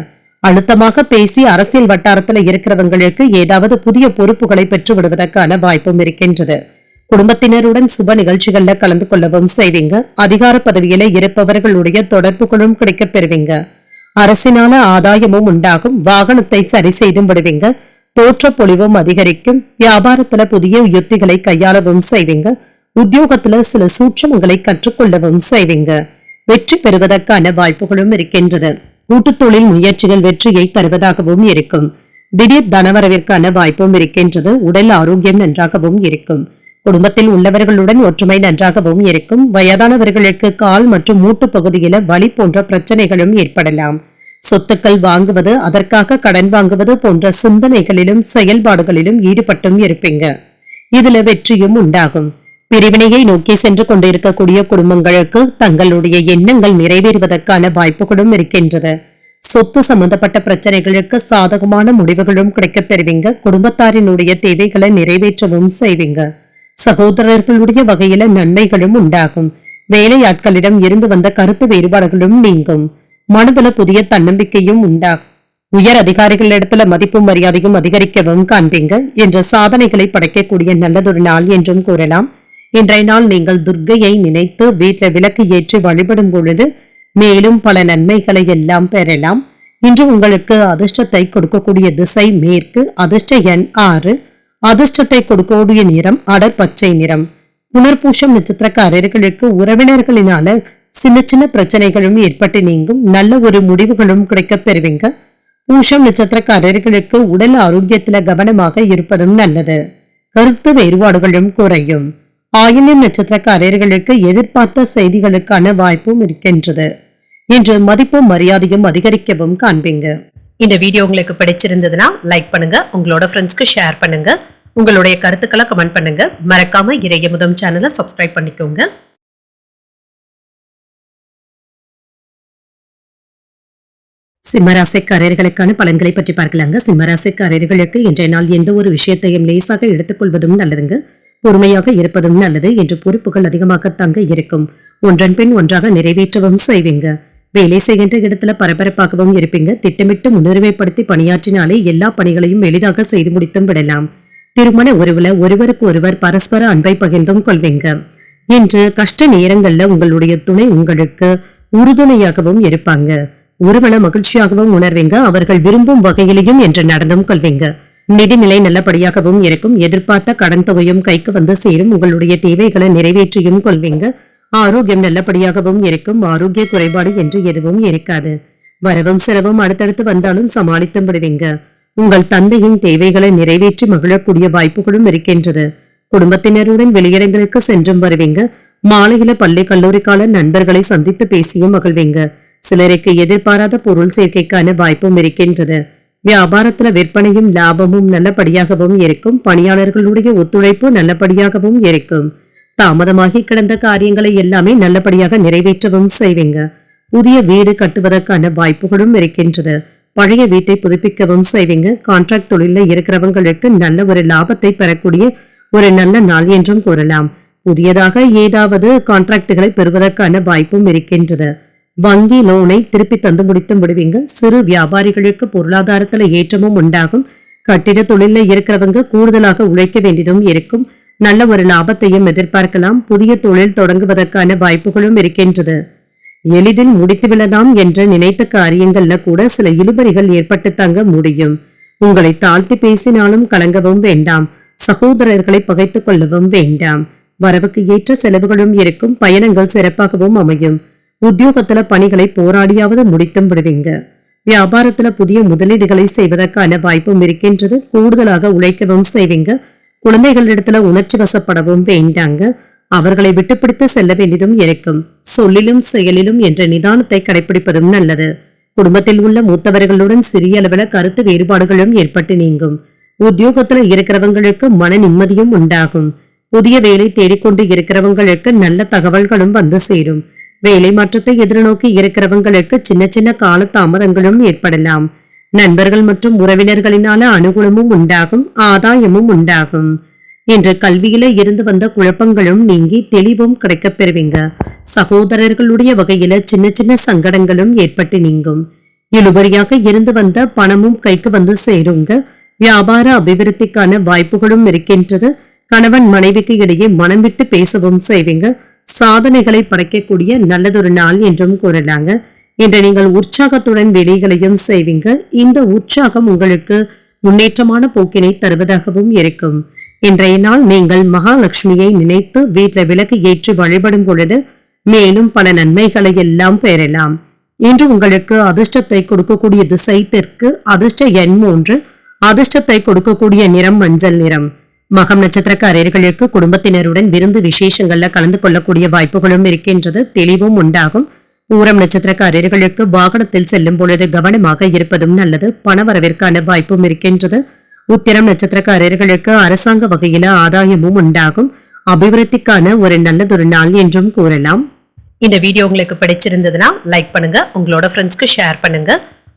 அழுத்தமாக பேசி அரசியல் வட்டாரத்தில் இருக்கிறவங்களுக்கு ஏதாவது புதிய பொறுப்புகளை பெற்று விடுவதற்கான வாய்ப்பும் இருக்கின்றது. குடும்பத்தினருடன் சுப நிகழ்ச்சிகள்ல கலந்து கொள்ளவும் செய்வீங்க. அதிகார பதவியில இருப்பவர்களுடைய தொடர்புகளும் கிடைக்கப் பெறுவீங்க. அரசினால ஆதாயமும் உண்டாகும். வாகனத்தை சரி செய்தும் விடுவீங்க. தோற்ற பொலிவும் அதிகரிக்கும். வியாபாரத்துல புதிய யுத்திகளை கையாளவும் செய்வீங்க. உத்தியோகத்துல சில சூட்சமங்களை கற்றுக்கொள்ளவும் செய்வீங்க. வெற்றி பெறுவதற்கான வாய்ப்புகளும் இருக்கின்றது. கூட்டுத் தொழில் முயற்சிகள் வெற்றியை தருவதாகவும் இருக்கும். திடீர் தனவரவிற்கான வாய்ப்பும் இருக்கின்றது. உடல் ஆரோக்கியம் நன்றாகவும் இருக்கும். குடும்பத்தில் உள்ளவர்களுடன் ஒற்றுமை நன்றாகவும் இருக்கும். வயதானவர்களுக்கு கால் மற்றும் மூட்டு பகுதியில வலி போன்ற பிரச்சனைகளும் ஏற்படலாம். சொத்துக்கள் வாங்குவது, அதற்காக கடன் வாங்குவது போன்ற சிந்தனைகளிலும் செயல்பாடுகளிலும் ஈடுபட்டும் இருப்பீங்க. இதுல வெற்றியும் உண்டாகும். பிரிவினையை நோக்கி சென்று கொண்டிருக்கக்கூடிய குடும்பங்களுக்கு தங்களுடைய எண்ணங்கள் நிறைவேறுவதற்கான வாய்ப்புகளும் இருக்கின்றது. சொத்து சம்பந்தப்பட்ட பிரச்சனைகளுக்கு சாதகமான முடிவுகளும் கிடைக்கப் பெறுவீங்க. குடும்பத்தாரினுடைய தேவைகளை நிறைவேற்றவும் செய்வீங்க. சகோதரர்களுடைய வகையில நன்மைகளும் உண்டாகும். வேலையாட்களிடம் இருந்து வந்த கருத்து வேறுபாடுகளும் நீங்கும். மனதுல புதிய தன்னம்பிக்கையும் உண்டாகும். உயர் அதிகாரிகளிடத்துல மதிப்பும் மரியாதையும் அதிகரிக்கவும் காண்பீங்க. என்ற சாதனைகளை படைக்கக்கூடிய நல்லதொரு நாள் என்றும் கூறலாம். இன்றைய நாள் நீங்கள் துர்க்கையை நினைத்து வீட்டில் விளக்கு ஏற்றி வழிபடும் பொழுது மேலும் பல நன்மைகளை எல்லாம் பெறலாம். இன்று உங்களுக்கு அதிர்ஷ்டத்தை கொடுக்கக்கூடிய திசை மேற்கு. அதிர்ஷ்ட எண் 6. அதிர்ஷ்டத்தை கொடுக்கக்கூடிய நிறம் அடர் பச்சை நிறம். புனர்பூசம் நட்சத்திரக்காரர்களுக்கு உறவினர்களினால சின்ன சின்ன பிரச்சனைகளும் ஏற்பட்டு நீங்கும். நல்ல ஒரு முடிவுகளும் கிடைக்கப் பெறுவீங்க. பூஷம் நட்சத்திரக்காரர்களுக்கு உடல் ஆரோக்கியத்துல கவனமாக இருப்பதும் நல்லது. கருத்து வேறுபாடுகளும் குறையும். ஆயில்யம் நட்சத்திரக்காரர்களுக்கு எதிர்பார்த்த செய்திகளுக்கான வாய்ப்பும் இருக்கின்றது. இன்று மதிப்பும் மரியாதையும் அதிகரிக்கவும் காண்பீங்க. இந்த வீடியோ உங்களுக்கு பிடிச்சிருந்ததுன்னா லைக் பண்ணுங்க. உங்களோட ஃப்ரெண்ட்ஸ்க்கு ஷேர் பண்ணுங்க. உங்களுடைய கருத்துக்களை கமெண்ட் பண்ணுங்க. மறக்காம இறையமுதம் சேனலை சப்ஸ்கிரைப் பண்ணிக்கோங்க. சிம்மராசிக்காரர்களுக்கான பலன்களை பற்றி பார்க்கலாங்க. சிம்மராசிக்காரர்களுக்கு இன்றைய நாள் எந்த ஒரு விஷயத்தையும் லேசாக எடுத்துக்கொள்வதும் நல்லதுங்க. பொறுமையாக இருப்பதும் நல்லது. என்று பொறுப்புகள் அதிகமாக தங்க இருக்கும். ஒன்றன் பின் ஒன்றாக நிறைவேற்றவும் செய்வீங்க. வேலை செய்கின்ற இடத்துல பரபரப்பாகவும் இருப்பீங்க. திட்டமிட்டு முன்னுரிமைப்படுத்தி பணியாற்றினாலே எல்லா பணிகளையும் எளிதாக செய்து முடித்தும் விடலாம். திருமண உறவுல ஒருவருக்கு ஒருவர் பரஸ்பர அன்பை பகிர்ந்தும் கொள்வீங்க. இன்று கஷ்ட நேரங்கள்ல உங்களுடைய துணை உங்களுக்கு உறுதுணையாகவும் இருப்பாங்க. ஒருவன மகிழ்ச்சியாகவும் உணர்வீங்க. அவர்கள் விரும்பும் வகையிலையும் என்று நடந்தும் கொள்வீங்க. நிதிநிலை நல்லபடியாகவும் இருக்கும். எதிர்பார்த்த கடன் தொகையும் கைக்கு வந்து சேரும். உங்களுடைய தேவைகளை நிறைவேற்றியும் கொள்வீங்க. ஆரோக்கியம் நல்லபடியாகவும் இருக்கும். ஆரோக்கிய குறைபாடு என்று எதுவும் இருக்காது. வரவும் செலவும் அடுத்தடுத்து வந்தாலும் சமாளித்தும் விடுவீங்க. உங்கள் தந்தையின் தேவைகளை நிறைவேற்றி மகிழக்கூடிய வாய்ப்புகளும் இருக்கின்றது. குடும்பத்தினருடன் வெளியிடங்களுக்கு சென்றும் வருவீங்க. மாலையில பள்ளி கல்லூரிக்கால நண்பர்களை சந்தித்து பேசியும் மகிழ்வீங்க. சிலருக்கு எதிர்பாராத பொருள் சேர்க்கைக்கான வாய்ப்பும் இருக்கின்றது. வியாபாரத்துல விற்பனையும் லாபமும் நல்லபடியாகவும் இருக்கும். பணியாளர்களுடைய ஒத்துழைப்பு நல்லபடியாகவும் இருக்கும். தாமதமாகி கிடந்த காரியங்களை எல்லாமே நல்லபடியாக நிறைவேற்றவும் செய்வீங்க. புதிய வீடு கட்டுவதற்கான வாய்ப்புகளும் இருக்கின்றது. பழைய வீட்டை புதுப்பிக்கவும் செய்வீங்க. கான்ட்ராக்ட் தொழில இருக்கிறவங்களுக்கு நல்ல ஒரு லாபத்தை பெறக்கூடிய ஒரு நல்ல நாள் என்றும் கூறலாம். புதியதாக ஏதாவது கான்ட்ராக்டுகளை பெறுவதற்கான வாய்ப்பும் இருக்கின்றது. வங்கி லோனை திருப்பி தந்து முடித்தும் விடுவீங்க. சிறு வியாபாரிகளுக்கு பொருளாதாரத்துல ஏற்றமும் உண்டாகும். கட்டிட தொழில இருக்கிறவங்க கூடுதலாக உழைக்க வேண்டியதும் இருக்கும். நல்ல ஒரு லாபத்தையும் எதிர்பார்க்கலாம். புதிய தொழில் தொடங்குவதற்கான வாய்ப்புகளும் இருக்கின்றது. எளிதில் முடித்து விடலாம் என்று நினைத்த காரியங்கள்ல கூட சில இழுபறிகள் ஏற்பட்டு தங்க முடியும். உங்களை தாழ்த்தி பேசினாலும் கலங்கவும் வேண்டாம். சகோதரர்களை பகைத்துக் கொள்ளவும் வேண்டாம். வரவுக்கு ஏற்ற செலவுகளும் இருக்கும். பயணங்கள் சிறப்பாகவும் அமையும். உத்தியோகத்துல பணிகளை போராடியாவது முடித்தும் விடுவீங்க. வியாபாரத்துல புதிய முதலீடுகளை செய்வதற்கான வாய்ப்பும் இருக்கின்றது. கூடுதலாக உழைக்கவும் செய்வீங்க. குழந்தைகளிடத்துல உணர்ச்சி வசப்படவும் வேண்டாங்க. அவர்களை விட்டுப்பிடித்து செல்ல வேண்டியதும் இருக்கும். சொல்லிலும் செயலிலும் என்ற நிதானத்தை கடைபிடிப்பதும் நல்லது. குடும்பத்தில் உள்ள மூத்தவர்களுடன் சிறிய அளவில் கருத்து வேறுபாடுகளும் ஏற்பட்டு நீங்கும். உத்தியோகத்துல இருக்கிறவங்களுக்கு மன நிம்மதியும் உண்டாகும். புதிய வேலை தேடிக்கொண்டு இருக்கிறவங்களுக்கு நல்ல தகவல்களும் வந்து சேரும். வேலை மாற்றத்தை எதிர்நோக்கி இருக்கிறவங்களுக்கு சின்ன சின்ன கால தாமதங்களும் ஏற்படலாம். நண்பர்கள் மற்றும் உறவினர்களினால அனுகூலமும் உண்டாகும். ஆதாயமும் உண்டாகும். இன்று கல்வியில இருந்து வந்த குழப்பங்களும் நீங்கி தெளிவும் கிடைக்கப் பெறுவீங்க. சகோதரர்களுடைய வகையில சின்ன சின்ன சங்கடங்களும் ஏற்பட்டு நீங்கும். இழுபறியாக இருந்து வந்த பணமும் கைக்கு வந்து சேருங்க. வியாபார அபிவிருத்திக்கான வாய்ப்புகளும் இருக்கின்றது. கணவன் மனைவிக்கு இடையே மனம் விட்டு பேசவும் செய்வீங்க. சாதனைகளை படைக்கக்கூடிய நல்லதொரு நாள் என்றும் கூறலாங்க. இன்று நீங்கள் உற்சாகத்துடன் வேலைகளையும் செய்வீங்க. இந்த உற்சாகம் உங்களுக்கு முன்னேற்றமான போக்கினை தருவதாகவும் இருக்கும். இன்றைய நாள் நீங்கள் மகாலட்சுமியை நினைத்து வீட்டில் விளக்கு ஏற்றி வழிபடும் பொழுது மேலும் பல நன்மைகளை எல்லாம் பெறலாம். இன்று உங்களுக்கு அதிர்ஷ்டத்தை கொடுக்கக்கூடிய திசை தெற்கு. அதிர்ஷ்ட எண் 3. அதிர்ஷ்டத்தை கொடுக்கக்கூடிய நிறம் மஞ்சள் நிறம். மகம் நட்சத்திரக்காரர்களுக்கு குடும்பத்தினருடன் விருந்து விசேஷங்கள்ல கலந்து கொள்ளக்கூடிய வாய்ப்புகளும் இருக்கின்றது. தெளிவும் உண்டாகும். பூரம் நட்சத்திரக்காரர்களுக்கு வாகனத்தில் செல்லும் பொழுது கவனமாக இருப்பதும் நல்லது. பணவரவிற்கான வாய்ப்பும் இருக்கின்றது. உத்திரம் நட்சத்திரக்காரர்களுக்கு அரசாங்க வகையில ஆதாயமும் உண்டாகும். அபிவிருத்திக்கான ஒரு நல்லதொரு நாள் என்றும் கூறலாம். இந்த வீடியோ உங்களுக்கு பிடிச்சிருந்ததுன்னா லைக் பண்ணுங்க. உங்களோட ஃப்ரெண்ட்ஸ்க்கு ஷேர் பண்ணுங்க.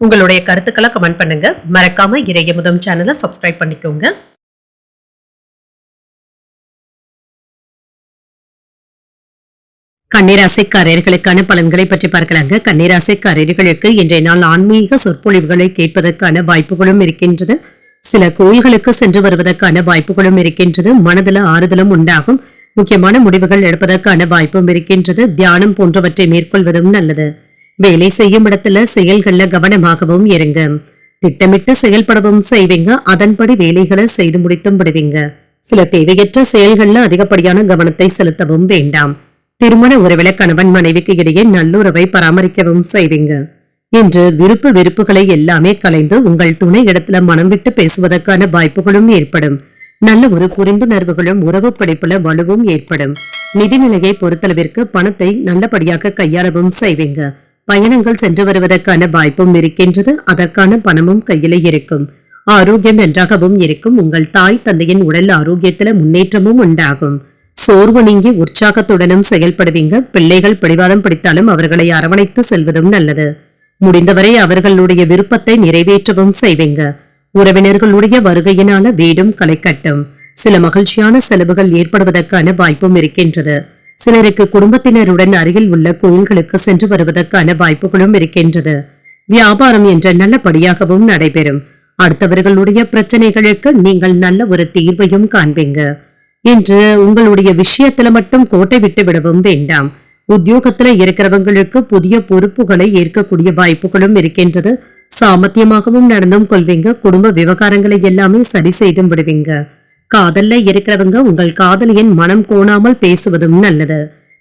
உங்களுடைய கருத்துக்களை கமெண்ட் பண்ணுங்க. மறக்காம இறையமுதம் சேனலை சப்ஸ்கிரைப் பண்ணிக்கோங்க. கன்னிராசிக்காரர்களுக்கான பலன்களை பற்றி பார்க்கலாங்க. கன்னிராசிக்காரர்களுக்கு இன்றைய நாள் ஆன்மீக சொற்பொழிவுகளை கேட்பதற்கான வாய்ப்புகளும் இருக்கின்றது. சில கோயில்களுக்கு சென்று வருவதற்கான வாய்ப்புகளும் இருக்கின்றது. மனதில் ஆறுதலும் உண்டாகும். முக்கியமான முடிவுகள் எடுப்பதற்கான வாய்ப்பும் இருக்கின்றது. தியானம் போன்றவற்றை மேற்கொள்வதும் நல்லது. வேலை செய்யும் இடத்துல செயல்கள்ல கவனமாகவும் இருங்க. திட்டமிட்டு செயல்படவும் செய்வீங்க. அதன்படி வேலைகளை செய்து முடித்தும் விடுவீங்க. சில தேவையற்ற செயல்கள்ல அதிகப்படியான கவனத்தை செலுத்தவும் வேண்டாம். திருமண உறவில கணவன் மனைவிக்கு இடையே நல்லுறவை பராமரிக்கவும் செய்வீங்க. இன்று விருப்பு வெறுப்புகளை எல்லாமே கலைந்து உங்கள் துணை இடத்துல மனம் விட்டு பேசுவதற்கான வாய்ப்புகளும் ஏற்படும். நல்ல ஒரு புரிந்துணர்வுகளும் உறவு படைப்புல வலுவும் ஏற்படும். நிதிநிலையை பொறுத்தளவிற்கு பணத்தை நல்லபடியாக கையாளவும் செய்வீங்க. பயணங்கள் சென்று வருவதற்கான வாய்ப்பும் இருக்கின்றது. அதற்கான பணமும் கையில இருக்கும். ஆரோக்கியம் நன்றாகவும் இருக்கும். உங்கள் தாய் தந்தையின் உடல் ஆரோக்கியத்துல முன்னேற்றமும் உண்டாகும். சோர்வு நீங்கி உற்சாகத்துடனும் செயல்படுவீங்க. பிள்ளைகள் பிடிவாதம் பிடித்தாலும் அவர்களை அரவணைத்து செல்வதும் நல்லது. முடிந்தவரை அவர்களுடைய விருப்பத்தை நிறைவேற்றவும் செய்வீங்க. உறவினர்களுடைய வருகையினால வீடும் களை கட்டும். சில மகிழ்ச்சியான செலவுகள் ஏற்படுவதற்கான வாய்ப்பும் இருக்கின்றது. சிலருக்கு குடும்பத்தினருடன் அருகில் உள்ள கோயில்களுக்கு சென்று வருவதற்கான வாய்ப்புகளும் இருக்கின்றது. வியாபாரம் என்ற நல்லபடியாகவும் நடைபெறும். அடுத்தவர்களுடைய பிரச்சனைகளுக்கு நீங்கள் நல்ல ஒரு தீர்வையும் காண்பீங்க. இன்று உங்களுடைய விஷயத்துல மட்டும் கோட்டை விட்டு விடவும் வேண்டாம். உத்தியோகத்துல இருக்கிறவங்களுக்கு புதிய பொறுப்புகளை ஏற்கக்கூடிய வாய்ப்புகளும் இருக்கின்றது. சாமர்த்தியமாகவும் நடந்தும் கொள்வீங்க. குடும்ப விவகாரங்களை எல்லாமே சரி செய்தும் விடுவீங்க. காதல்ல இருக்கிறவங்க உங்கள் காதலியின் மனம் கோணாமல் பேசுவதும் நல்லது.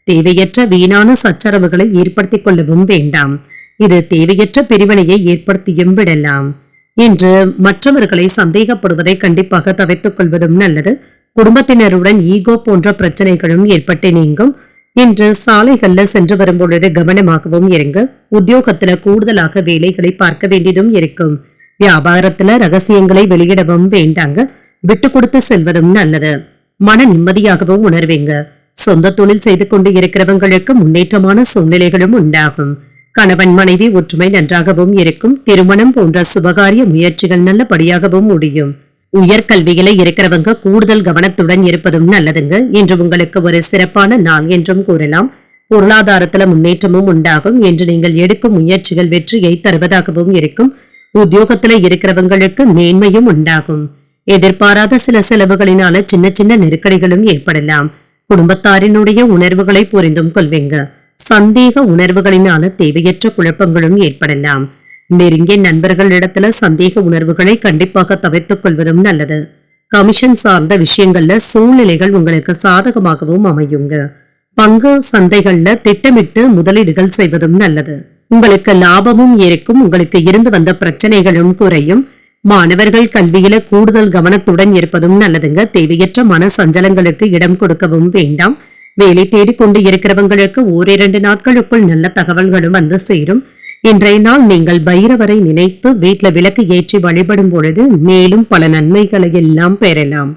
தேவையற்ற வீணான சச்சரவுகளை ஏற்படுத்திக் கொள்ளவும் வேண்டாம். இது தேவையற்ற பிரிவினையை ஏற்படுத்தியும் விடலாம். இன்று மற்றவர்களை சந்தேகப்படுவதை கண்டிப்பாக தவிர்த்துக் கொள்வதும் நல்லது. குடும்பத்தினருடன் ஈகோ போன்ற பிரச்சனைகளும் ஏற்பட்டு நீங்கும். இன்று சாலைகள்ல சென்று வரும்பொழுது கவனமாகவும் இருங்க. உத்தியோகத்துல கூடுதலாக வேலைகளை பார்க்க வேண்டியதும் இருக்கும். வியாபாரத்துல ரகசியங்களை வெளியிடவும் வேண்டாங்க. விட்டு கொடுத்து செல்வதும் நல்லது. மன நிம்மதியாகவும் உணர்வீங்க. சொந்த தொழில் செய்து கொண்டு இருக்கிறவங்களுக்கு முன்னேற்றமான சூழ்நிலைகளும் உண்டாகும். கணவன் மனைவி ஒற்றுமை நன்றாகவும் இருக்கும். திருமணம் போன்ற சுபகாரிய முயற்சிகள் நல்லபடியாகவும் முடியும். உயர்கல்வியில இருக்கிறவங்க கூடுதல் கவனத்துடன் இருப்பதும் நல்லதுங்க. இன்று உங்களுக்கு ஒரு சிறப்பான நாள் என்றும் கூறலாம். பொருளாதாரத்துல முன்னேற்றமும் உண்டாகும். என்று நீங்கள் எடுக்கும் முயற்சிகள் வெற்றியை தருவதாகவும் இருக்கும். உத்தியோகத்துல இருக்கிறவங்களுக்கு மேன்மையும் உண்டாகும். எதிர்பாராத சில செலவுகளினால சின்ன சின்ன நெருக்கடிகளும் ஏற்படலாம். குடும்பத்தாரினுடைய உணர்வுகளை புரிந்தும் கொள்வீங்க. சந்தேக உணர்வுகளினால தேவையற்ற குழப்பங்களும் ஏற்படலாம். நெருங்கிய நண்பர்களிடத்துல சந்தேக உணர்வுகளை கண்டிப்பாக தவிர்த்துக் கொள்வதும் நல்லது. கமிஷன் சார்ந்த விஷயங்கள்ல சூழ்நிலைகள் உங்களுக்கு சாதகமாகவும் அமையுங்க. பங்கு சந்தைகள்ல திட்டமிட்டு முதலீடுகள் செய்வதும் நல்லது. உங்களுக்கு லாபமும் இருக்கும். உங்களுக்கு இருந்து வந்த பிரச்சனைகளும் குறையும். மாணவர்கள் கல்வியில கூடுதல் கவனத்துடன் இருப்பதும் நல்லதுங்க. தேவையற்ற மன சஞ்சலங்களுக்கு இடம் கொடுக்கவும் வேண்டாம். வேலை தேடிக்கொண்டு இருக்கிறவங்களுக்கு ஓரிரண்டு நாட்களுக்குள் நல்ல தகவல்களும் வந்து சேரும். இன்றைய நாள் நீங்கள் பைரவரை நினைத்து வீட்டுல விளக்கு ஏற்றி வழிபடும் பொழுது மேலும் பல நன்மைகளை எல்லாம் பெறலாம்.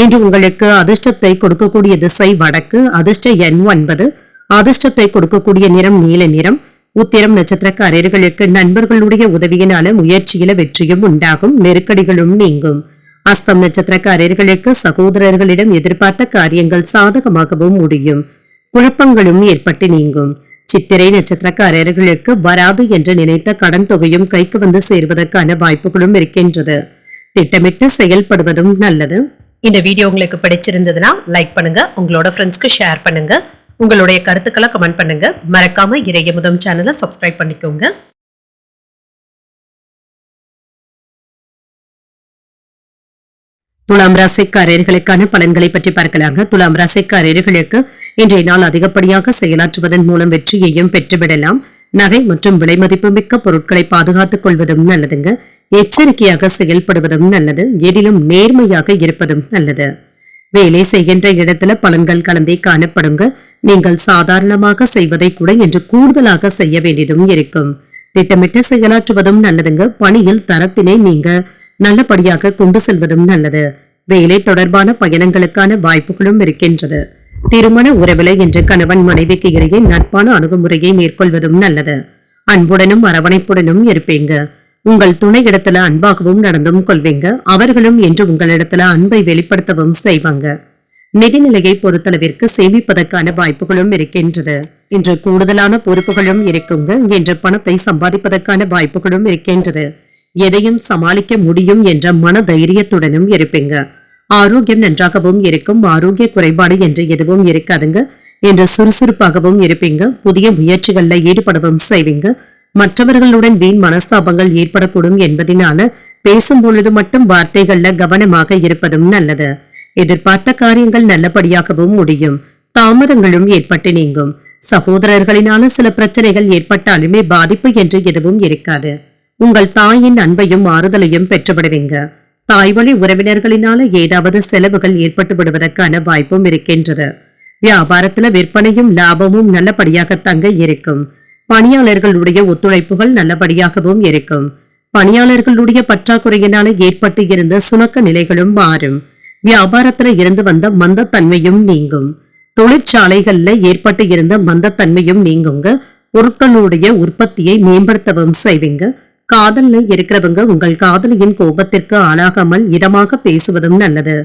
இன்று உங்களுக்கு அதிர்ஷ்டத்தை கொடுக்கக்கூடிய திசை வடக்கு. அதிர்ஷ்ட எண் 9. அதிர்ஷ்டத்தை கொடுக்கக்கூடிய நிறம் நீல நிறம். உத்திரம் நட்சத்திரக்காரர்களுக்கு நண்பர்களுடைய உதவியினால முயற்சியில வெற்றியும் உண்டாகும். நெருக்கடிகளும் நீங்கும். அஸ்தம் நட்சத்திரக்காரர்களுக்கு சகோதரர்களிடம் எதிர்பார்த்த காரியங்கள் சாதகமாகவும் முடியும். குழப்பங்களும் ஏற்பட்டு நீங்கும். சித்திரை நட்சத்திரக்காரர்களுக்கு வராது என்று நினைத்த கடன் தொகையும் கைக்கு வந்து சேர்வதற்கான வாய்ப்புகளும் இருக்கின்றது. திட்டமிட்டு செயல்படுவதும் நல்லது. இந்த வீடியோ உங்களுக்கு பிடிச்சிருந்ததுன்னா லைக் பண்ணுங்க, உங்களோட ஃப்ரெண்ட்ஸ்க்கு ஷேர் பண்ணுங்க, உங்களுடைய கருத்துக்களை கமெண்ட் பண்ணுங்க. மறக்காம இறையமுதம் சேனலை சப்ஸ்கிரைப் பண்ணிக்கோங்க. துலாம் ராசிக்காரர்களுக்கான பலன்களை பற்றி பார்க்கலாங்க. துலாம் ராசிக்காரர்களுக்கு இன்றைய நாள் அதிகப்படியாக செயலாற்றுவதன் மூலம் வெற்றியையும் பெற்றுவிடலாம். நகை மற்றும் விலைமதிப்பு மிக்க பொருட்களை பாதுகாத்துக் கொள்வதும் நல்லதுங்க. எச்சரிக்கையாக செயல்படுவதும் நல்லது. எதிலும் நேர்மையாக இருப்பதும் நல்லது. வேலை செய்கின்ற இடத்துல பலன்கள் கலந்தே காணப்படுங்க. நீங்கள் சாதாரணமாக செய்வதை கூட இன்று கூடுதலாக செய்ய வேண்டியதும் இருக்கும். திட்டமிட்டு செயலாற்றுவதும் நல்லதுங்க. பணியில் தரத்தினை நீங்க நல்லபடியாக கொண்டு செல்வதும் நல்லது. வேலை தொடர்பான பயணங்களுக்கான வாய்ப்புகளும் இருக்கின்றது. திருமண உறவில இன்று கணவன் மனைவிக்கு இடையே நட்பான அணுகுமுறையை மேற்கொள்வதும் நல்லது. அன்புடனும் அரவணைப்புடனும் இருப்பீங்க. உங்கள் துணை இடத்துல அன்பாகவும் நடந்தும் கொள்வீங்க. அவர்களும் என்று உங்களிடத்துல அன்பை வெளிப்படுத்தவும் செய்வாங்க. நிதிநிலையை பொறுத்தளவிற்கு சேமிப்பதற்கான வாய்ப்புகளும் இருக்கின்றது. இன்று கூடுதலான பொறுப்புகளும் இருக்குங்க. இன்று பணத்தை சம்பாதிப்பதற்கான வாய்ப்புகளும் இருக்கின்றது. எதையும் சமாளிக்க முடியும் என்ற மன தைரியத்துடனும் இருப்பீங்க. ஆரோக்கியம் நன்றாகவும் இருக்கும். ஆரோக்கிய குறைபாடு என்று எதுவும் இருக்காதுங்க. என்று சுறுசுறுப்பாகவும் இருப்பீங்க. புதிய முயற்சிகள்ல ஈடுபடவும் செய்வீங்க. மற்றவர்களுடன் வீண் மனஸ்தாபங்கள் ஏற்படக்கூடும் என்பதனால பேசும் பொழுது மட்டும் வார்த்தைகள்ல கவனமாக இருப்பதும் நல்லது. எதிர்பார்த்த காரியங்கள் நல்லபடியாகவும் முடியும். தாமதங்களும் ஏற்பட்டு நீங்கும். சகோதரர்களினால சில பிரச்சனைகள் ஏற்பட்டாலுமே பாதிப்பு என்று எதுவும் இருக்காது. உங்கள் தாயின் அன்பையும் ஆறுதலையும் பெற்றுவிடுவீங்க. தாய் வழி உறவினர்களினால ஏதாவது செலவுகள் ஏற்பட்டு விடுவதற்கான வாய்ப்பும் இருக்கின்றது. வியாபாரத்துல விற்பனையும் லாபமும் நல்லபடியாக தங்க இருக்கும். பணியாளர்களுடைய ஒத்துழைப்புகள் நல்லபடியாகவும் இருக்கும். பணியாளர்களுடைய பற்றாக்குறையினால ஏற்பட்டு இருந்த சுணக்க நிலைகளும் மாறும். வியாபாரத்துல இருந்து வந்த மந்தத்தன்மையும் நீங்கும். தொழிற்சாலைகள்ல ஏற்பட்டு இருந்த மந்தத்தன்மையும் நீங்குங்க. பொருட்களுடைய உற்பத்தியை மேம்படுத்தவும் செய்வீங்க. காதல்ல இருக்கிறவங்க உங்கள் காதலியின் கோபத்திற்கு ஆளாகாமல் இதமாக பேசுவதும் நல்லது.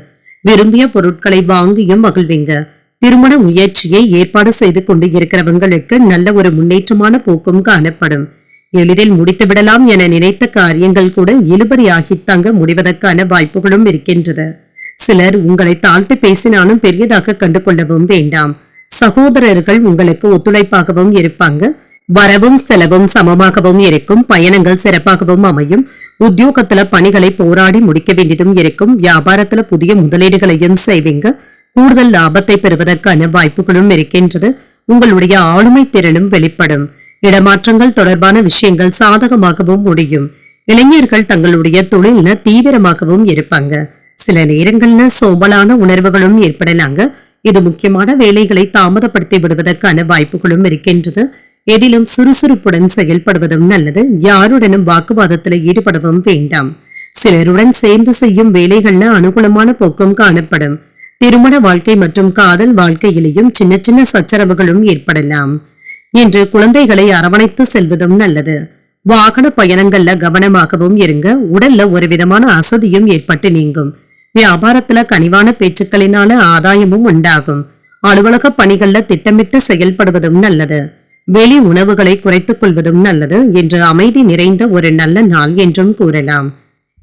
விரும்பிய பொருட்களை வாங்கியும் மகிழ்வீங்க. திருமண முயற்சியை ஏற்பாடு செய்து கொண்டு இருக்கிறவங்களுக்கு நல்ல ஒரு முன்னேற்றமான போக்கும் காணப்படும். எளிதில் முடித்து விடலாம் என நினைத்த காரியங்கள் கூட இழுபறியாகித்தாங்க முடிவதற்கான வாய்ப்புகளும் இருக்கின்றது. சிலர் உங்களை தாழ்த்து பேசினாலும் பெரியதாக கண்டு கொள்ளவும் வேண்டாம். சகோதரர்கள் உங்களுக்கு ஒத்துழைப்பாகவும் இருப்பாங்க. வரவும் செலவும் சமமாகவும் இருக்கும். பயணங்கள் சிறப்பாகவும் அமையும். உத்தியோகத்துல பணிகளை போராடி முடிக்க வேண்டியதும் இருக்கும். வியாபாரத்துல புதிய முதலீடுகளையும் செய்வீங்க. கூடுதல் லாபத்தை பெறுவதற்கான வாய்ப்புகளும் இருக்கின்றது. உங்களுடைய ஆளுமை திறனும் வெளிப்படும். இடமாற்றங்கள் தொடர்பான விஷயங்கள் சாதகமாகவும் முடியும். இளைஞர்கள் தங்களுடைய தொழில தீவிரமாகவும் இருப்பாங்க. சில நேரங்கள்ல சோம்பலான உணர்வுகளும் ஏற்படலாங்க. இது முக்கியமான வேலைகளை தாமதப்படுத்தி விடுவதற்கான வாய்ப்புகளும் இருக்கின்றது. எதிலும் சுறுசுறுப்புடன் செயல்படுவதும் நல்லது. யாருடனும் வாக்குவாதத்தில் ஈடுபடவும் வேண்டாம். சிலருடன் சேர்ந்து செய்யும் வேலைகள்ல அனுகூலமான போக்கும் காணப்படும். திருமண வாழ்க்கை மற்றும் காதல் வாழ்க்கையிலேயும் சின்ன சின்ன சச்சரவுகளும் ஏற்படலாம். இன்று குழந்தைகளை அரவணைத்து செல்வதும் நல்லது. வாகன பயணங்கள்ல கவனமாகவும் இருங்க. உடல்ல ஒரு விதமான அசதியும் ஏற்பட்டு நீங்கும். வியாபாரத்துல கனிவான பேச்சுக்களினால ஆதாயமும் உண்டாகும். அலுவலக பணிகள்ல திட்டமிட்டு செயல்படுவதும் நல்லது. வெளி உணவுகளை குறைத்துக் கொள்வதும் நல்லது. இன்று அமைதி நிறைந்த ஒரு நல்ல நாள் என்றும் கூறலாம்.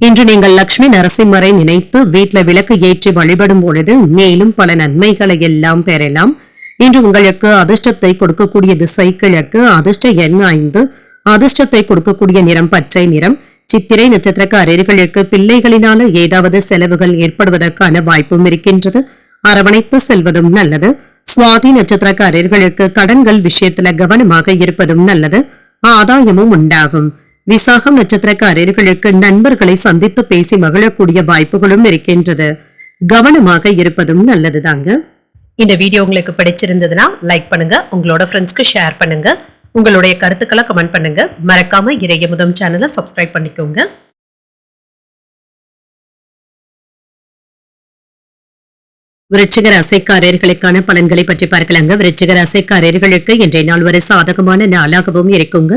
இன்று நீங்கள் லட்சுமி நரசிம்மரை நினைத்து வீட்டுல விளக்கு ஏற்றி வழிபடும் பொழுது மேலும் பல நன்மைகளை எல்லாம் பெறலாம். இன்று உங்களுக்கு அதிர்ஷ்டத்தை கொடுக்கக்கூடிய திசை கிழக்கு, அதிர்ஷ்ட எண் 5, அதிர்ஷ்டத்தை கொடுக்கக்கூடிய நிறம் பச்சை நிறம். சித்திரை நட்சத்திரக்காரர்களுக்கு பிள்ளைகளினால ஏதாவது செலவுகள் ஏற்படுவதற்கான வாய்ப்பும் இருக்கின்றது. அரவணைத்து செல்வதும் நல்லது. சுவாதி நட்சத்திரக்காரர்களுக்கு கடன்கள் விஷயத்துல கவனமாக இருப்பதும் நல்லது. ஆதாயமும் உண்டாகும். விசாகம் நட்சத்திரக்காரர்களுக்கு நண்பர்களை சந்தித்து பேசி மகிழக்கூடிய வாய்ப்புகளும் இருக்கின்றது. கவனமாக இருப்பதும் நல்லதுதாங்க. இந்த வீடியோ உங்களுக்கு பிடிச்சிருந்ததுன்னா லைக் பண்ணுங்க, உங்களோட ஃப்ரெண்ட்ஸ்க்கு ஷேர் பண்ணுங்க, உங்களுடைய கருத்துக்களை கமெண்ட் பண்ணுங்க. மறக்காம இறையமுதம் சேனலை சப்ஸ்கிரைப் பண்ணிக்கோங்க. விருச்சிக ராசிக்காரர்களுக்கான பலன்களை பற்றி பார்க்கலாங்க. விருச்சிக ராசிக்காரர்களுக்கு இன்றைய நாள் ஒரு சாதகமான நாளாகவும் இருக்குங்க.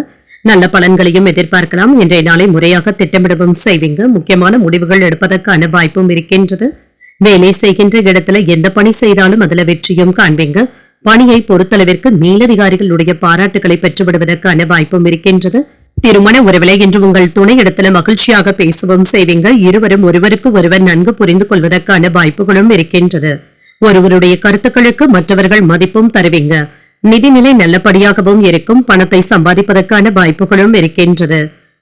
நல்ல பலன்களையும் எதிர்பார்க்கலாம். இன்றைய நாளை முறையாக திட்டமிடவும் செய்வீங்க. முக்கியமான முடிவுகள் எடுப்பதற்கான வாய்ப்பும் இருக்கின்றது. வேலை செய்கின்ற இடத்துல எந்த பணி செய்தாலும் அதுல வெற்றியும் காண்பீங்க. பணியை பொறுத்தளவிற்கு மேலதிகாரிகளுடைய பாராட்டுகளை பெற்றுவிடுவதற்கான வாய்ப்பும் இருக்கின்றது. திருமண உறவிலை இன்று உங்கள் துணை இடத்துல மகிழ்ச்சியாக பேசவும் செய்வீங்க. இருவரும் ஒருவருக்கு ஒருவர் நன்கு புரிந்து கொள்வதற்கான வாய்ப்புகளும் இருக்கின்றது. ஒருவருடைய கருத்துக்களுக்கு மற்றவர்கள் மதிப்பும் தருவீங்க. நிதிநிலை நல்லபடியாகவும் இருக்கும். பணத்தை சம்பாதிப்பதற்கான வாய்ப்புகளும் இருக்கின்றது.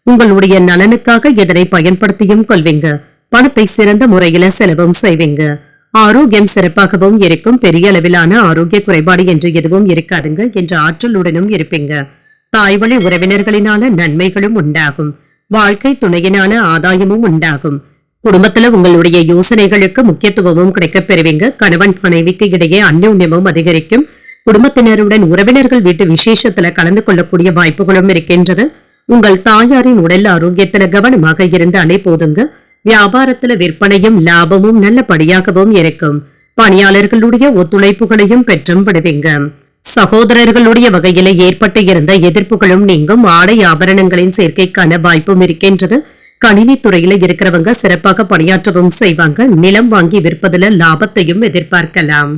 உங்களுடைய நலனுக்காக இதனை பயன்படுத்தியும் கொள்வீங்க. பணத்தை சிறந்த முறையில செலவும் செய்வீங்க. ஆரோக்கியம் சிறப்பாகவும் இருக்கும். பெரிய அளவிலான ஆரோக்கிய குறைபாடு என்று எதுவும் இருக்காதுங்க என்ற ஆற்றலுடனும் இருப்பீங்க. தாய்வழி உறவினர்களினால நன்மைகளும் உண்டாகும். வாழ்க்கை துணையினால ஆதாயமும் உண்டாகும். குடும்பத்துல உங்களுடைய யோசனைகளுக்கு முக்கியத்துவமும் கிடைக்கப் பெறுவீங்க. கணவன் மனைவிக்கு இடையே அந்யோன்யமும் அதிகரிக்கும். குடும்பத்தினருடன் உறவினர்கள் வீட்டு விசேஷத்துல கலந்து கொள்ளக்கூடிய வாய்ப்புகளும் இருக்கின்றது. உங்கள் தாயாரின் உடல் ஆரோக்கியத்துல கவனமாக இருந்தாலே போதுங்க. வியாபாரத்துல விற்பனையும் லாபமும் நல்லபடியாகவும் இருக்கும். பணியாளர்களுடைய ஒத்துழைப்புகளையும் பெற்றும் விடுவீங்க. சகோதரர்களுடைய வகையில ஏற்பட்டு இருந்த எதிர்ப்புகளும் நீங்கும். ஆடை ஆபரணங்களின் சேர்க்கைக்கான வாய்ப்பும் இருக்கின்றது. கணினி துறையில இருக்கிறவங்க சிறப்பாக பணியாற்றவும் செய்வாங்க. நிலம் வாங்கி விற்பதுல லாபத்தையும் எதிர்பார்க்கலாம்.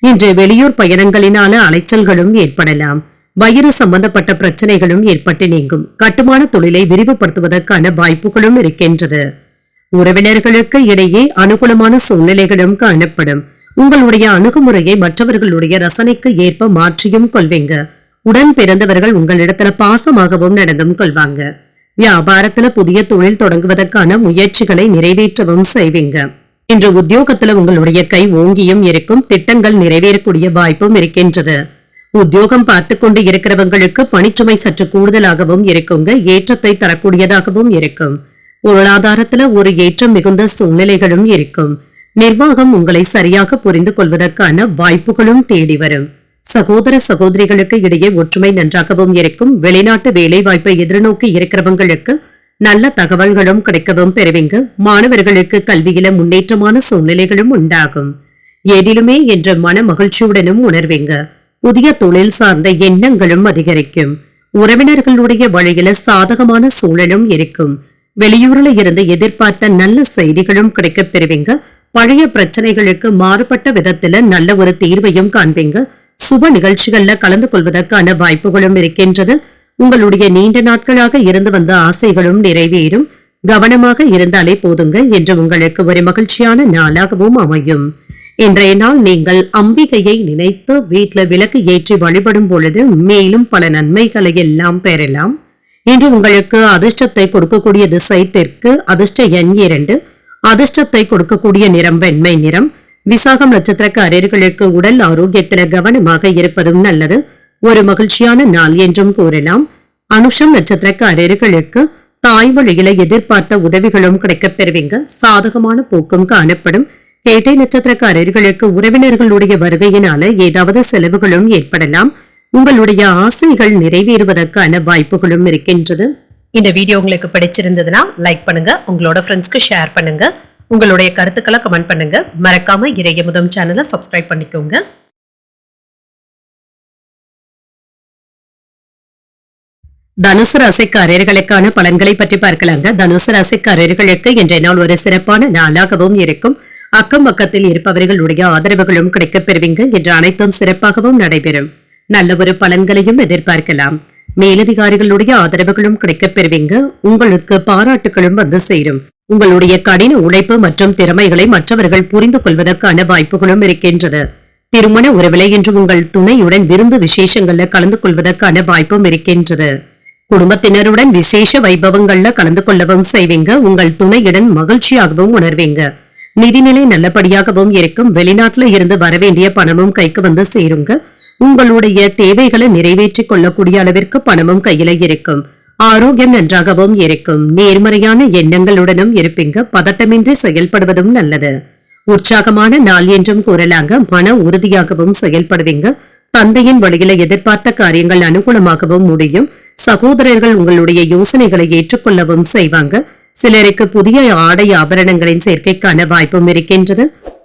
இன்று வெளியூர் பயணங்களினால அலைச்சல்களும் ஏற்படலாம். வயிறு சம்பந்தப்பட்ட பிரச்சனைகளும் ஏற்பட்டு நீங்கும். கட்டுமான தொழிலை விரிவுபடுத்துவதற்கான வாய்ப்புகளும் இருக்கின்றது. உறவினர்களுக்கு இடையே அனுகூலமான சூழ்நிலைகளும் காணப்படும். உங்களுடைய அணுகுமுறையை மற்றவர்களுடைய ரசனைக்கு ஏற்ப மாற்றியும் கொள்வீங்க. உடன் பிறந்தவர்கள் உங்களிடத்துல பாசமாகவும் நடந்தும் கொள்வாங்க. வியாபாரத்துல புதிய தொழில் தொடங்குவதற்கான முயற்சிகளை நிறைவேற்றவும் செய்வீங்க. இன்று உத்தியோகத்துல உங்களுடைய கை ஓங்கியும் இருக்கும். திட்டங்கள் நிறைவேறக்கூடிய வாய்ப்பும் இருக்கின்றது. உத்தியோகம் பார்த்து கொண்டு இருக்கிறவங்களுக்கு பணிச்சுமை சற்று கூடுதலாகவும் இருக்குங்க. ஏற்றத்தை தரக்கூடியதாகவும் இருக்கும். பொருளாதாரத்துல ஒரு ஏற்றம் மிகுந்த சூழ்நிலைகளும் இருக்கும். நிர்வாகம் உங்களை சரியாக புரிந்து கொள்வதற்கான வாய்ப்புகளும் தேடி வரும். சகோதர சகோதரிகளுக்கு இடையே ஒற்றுமை நன்றாகவும் இருக்கும். வெளிநாட்டு வேலை வாய்ப்பை எதிர்நோக்கி இருக்கிறவங்களுக்கு நல்ல தகவல்களும் கிடைக்கவும் பெறுவீங்க. மாணவர்களுக்கு கல்வியில முன்னேற்றமான சூழ்நிலைகளும் உண்டாகும். எதிலுமே என்ற மன மகிழ்ச்சியுடனும் உணர்வீங்க. புதிய தொழில் சார்ந்த எண்ணங்களும் அதிகரிக்கும். உறவினர்களுடைய வழியில சாதகமான சூழலும் இருக்கும். வெளியூர்ல இருந்து எதிர்பார்த்த நல்ல செய்திகளும் கிடைக்கப் பெறுவீங்க. பழைய பிரச்சனைகளுக்கு மாறுபட்ட விதத்துல நல்ல ஒரு தீர்வையும் காண்பீங்க. சுப நிகழ்ச்சிகள்ல கலந்து கொள்வதற்கான வாய்ப்புகளும் இருக்கின்றது. உங்களுடைய நீண்ட நாட்களாக இருந்து வந்த ஆசைகளும் நிறைவேறும். கவனமாக இருந்தாலே போதுங்க என்று உங்களுக்கு ஒரு மகிழ்ச்சியான நாளாகவும் அமையும். இன்றைய நாள் நீங்கள் அம்பிகையை நினைத்து வீட்டுல விளக்கு ஏற்றி வழிபடும் பொழுது மேலும் பல நன்மைகளை எல்லாம் பெறலாம். இன்று உங்களுக்கு அதிர்ஷ்டத்தை கொடுக்கக்கூடிய திசை தெற்கு, அதிர்ஷ்ட எண் 2, அதிர்ஷ்டத்தை கொடுக்கக்கூடிய நிறம் வெண்மை நிறம். விசாகம் நட்சத்திரக்காரர்களுக்கு உடல் ஆரோக்கியத்தில கவனமாக இருப்பதும் நல்லது. ஒரு மகிழ்ச்சியான நாள் என்றும் கூறலாம். அனுஷம் நட்சத்திரக்காரர்களுக்கு தாய் வழியில எதிர்பார்த்த உதவிகளும் கிடைக்கப் பெறுவீங்க. சாதகமான போக்கும் காணப்படும். கேட்டை நட்சத்திரக்காரர்களுக்கு உறவினர்களுடைய வருகையினால ஏதாவது செலவுகளும் ஏற்படலாம். உங்களுடைய ஆசைகள் நிறைவேறுவதற்கான வாய்ப்புகளும் இருக்கின்றது. இந்த வீடியோ உங்களுக்கு பிடிச்சிருந்ததுன்னா லைக் பண்ணுங்க, உங்களோட ஃப்ரெண்ட்ஸ்க்கு ஷேர் பண்ணுங்க, உங்களுடைய கருத்துக்களை கமெண்ட் பண்ணுங்க. மறக்காம இறையமுதம் சேனலை சப்ஸ்கிரைப் பண்ணிக்கோங்க. தனுசு ராசிக்காரர்களுக்கான பலன்களை பற்றி பார்க்கலாங்க. தனுசு ராசிக்காரர்களுக்கு இன்றைய நாள் ஒரு சிறப்பான நாளாகவும் இருக்கும். அக்கம் பக்கத்தில் இருப்பவர்களுடைய ஆதரவுகளும் கிடைக்கப் பெறுவீங்க. என்று அனைத்தும் சிறப்பாகவும் நடைபெறும். நல்ல ஒரு பலன்களையும் எதிர்பார்க்கலாம். மேலதிகாரிகளுடைய ஆதரவுகளும் கிடைக்கப் பெறுவீங்க. உங்களுக்கு பாராட்டுகளும் வந்து சேரும். உங்களுடைய கடின உழைப்பு மற்றும் திறமைகளை மற்றவர்கள் புரிந்து கொள்வதற்கான வாய்ப்புகளும் இருக்கின்றது. திருமண உறவிலே இன்று உங்கள் துணையுடன் விருந்து விசேஷங்கள்ல கலந்து கொள்வதற்கான வாய்ப்பும் இருக்கின்றது. குடும்பத்தினருடன் விசேஷ வைபவங்கள்ல கலந்து கொள்ளவும் செய்வீங்க. உங்கள் துணையுடன் மகிழ்ச்சியாகவும் உணர்வீங்க. நிதிநிலை நல்லபடியாகவும் இருக்கும். வெளிநாட்டுல இருந்து வரவேண்டிய பணமும் கைக்கு வந்து சேருங்க. உங்களுடைய தேவைகளை நிறைவேற்றிக் கொள்ளக்கூடிய அளவிற்கு பணமும் கையில இருக்கும். ஆரோக்கியம் நன்றாகவும் இருக்கும். நேர்மறையான எண்ணங்களுடனும் இருப்பீங்க. பதட்டமின்றி செயல்படுவதும் நல்லது. உற்சாகமான நாள் என்றும் கூறலாங்க. மன உறுதியாகவும் செயல்படுவீங்க. தந்தையின் வழியில எதிர்பார்த்த காரியங்கள் அனுகூலமாகவும் முடியும். சகோதரர்கள் உங்களுடைய யோசனைகளை ஏற்றுக்கொள்ளவும் செய்வாங்க. சிலருக்கு புதிய ஆடை ஆபரணங்களின் சேர்க்கைக்கான வாய்ப்பும் இருக்கின்றது.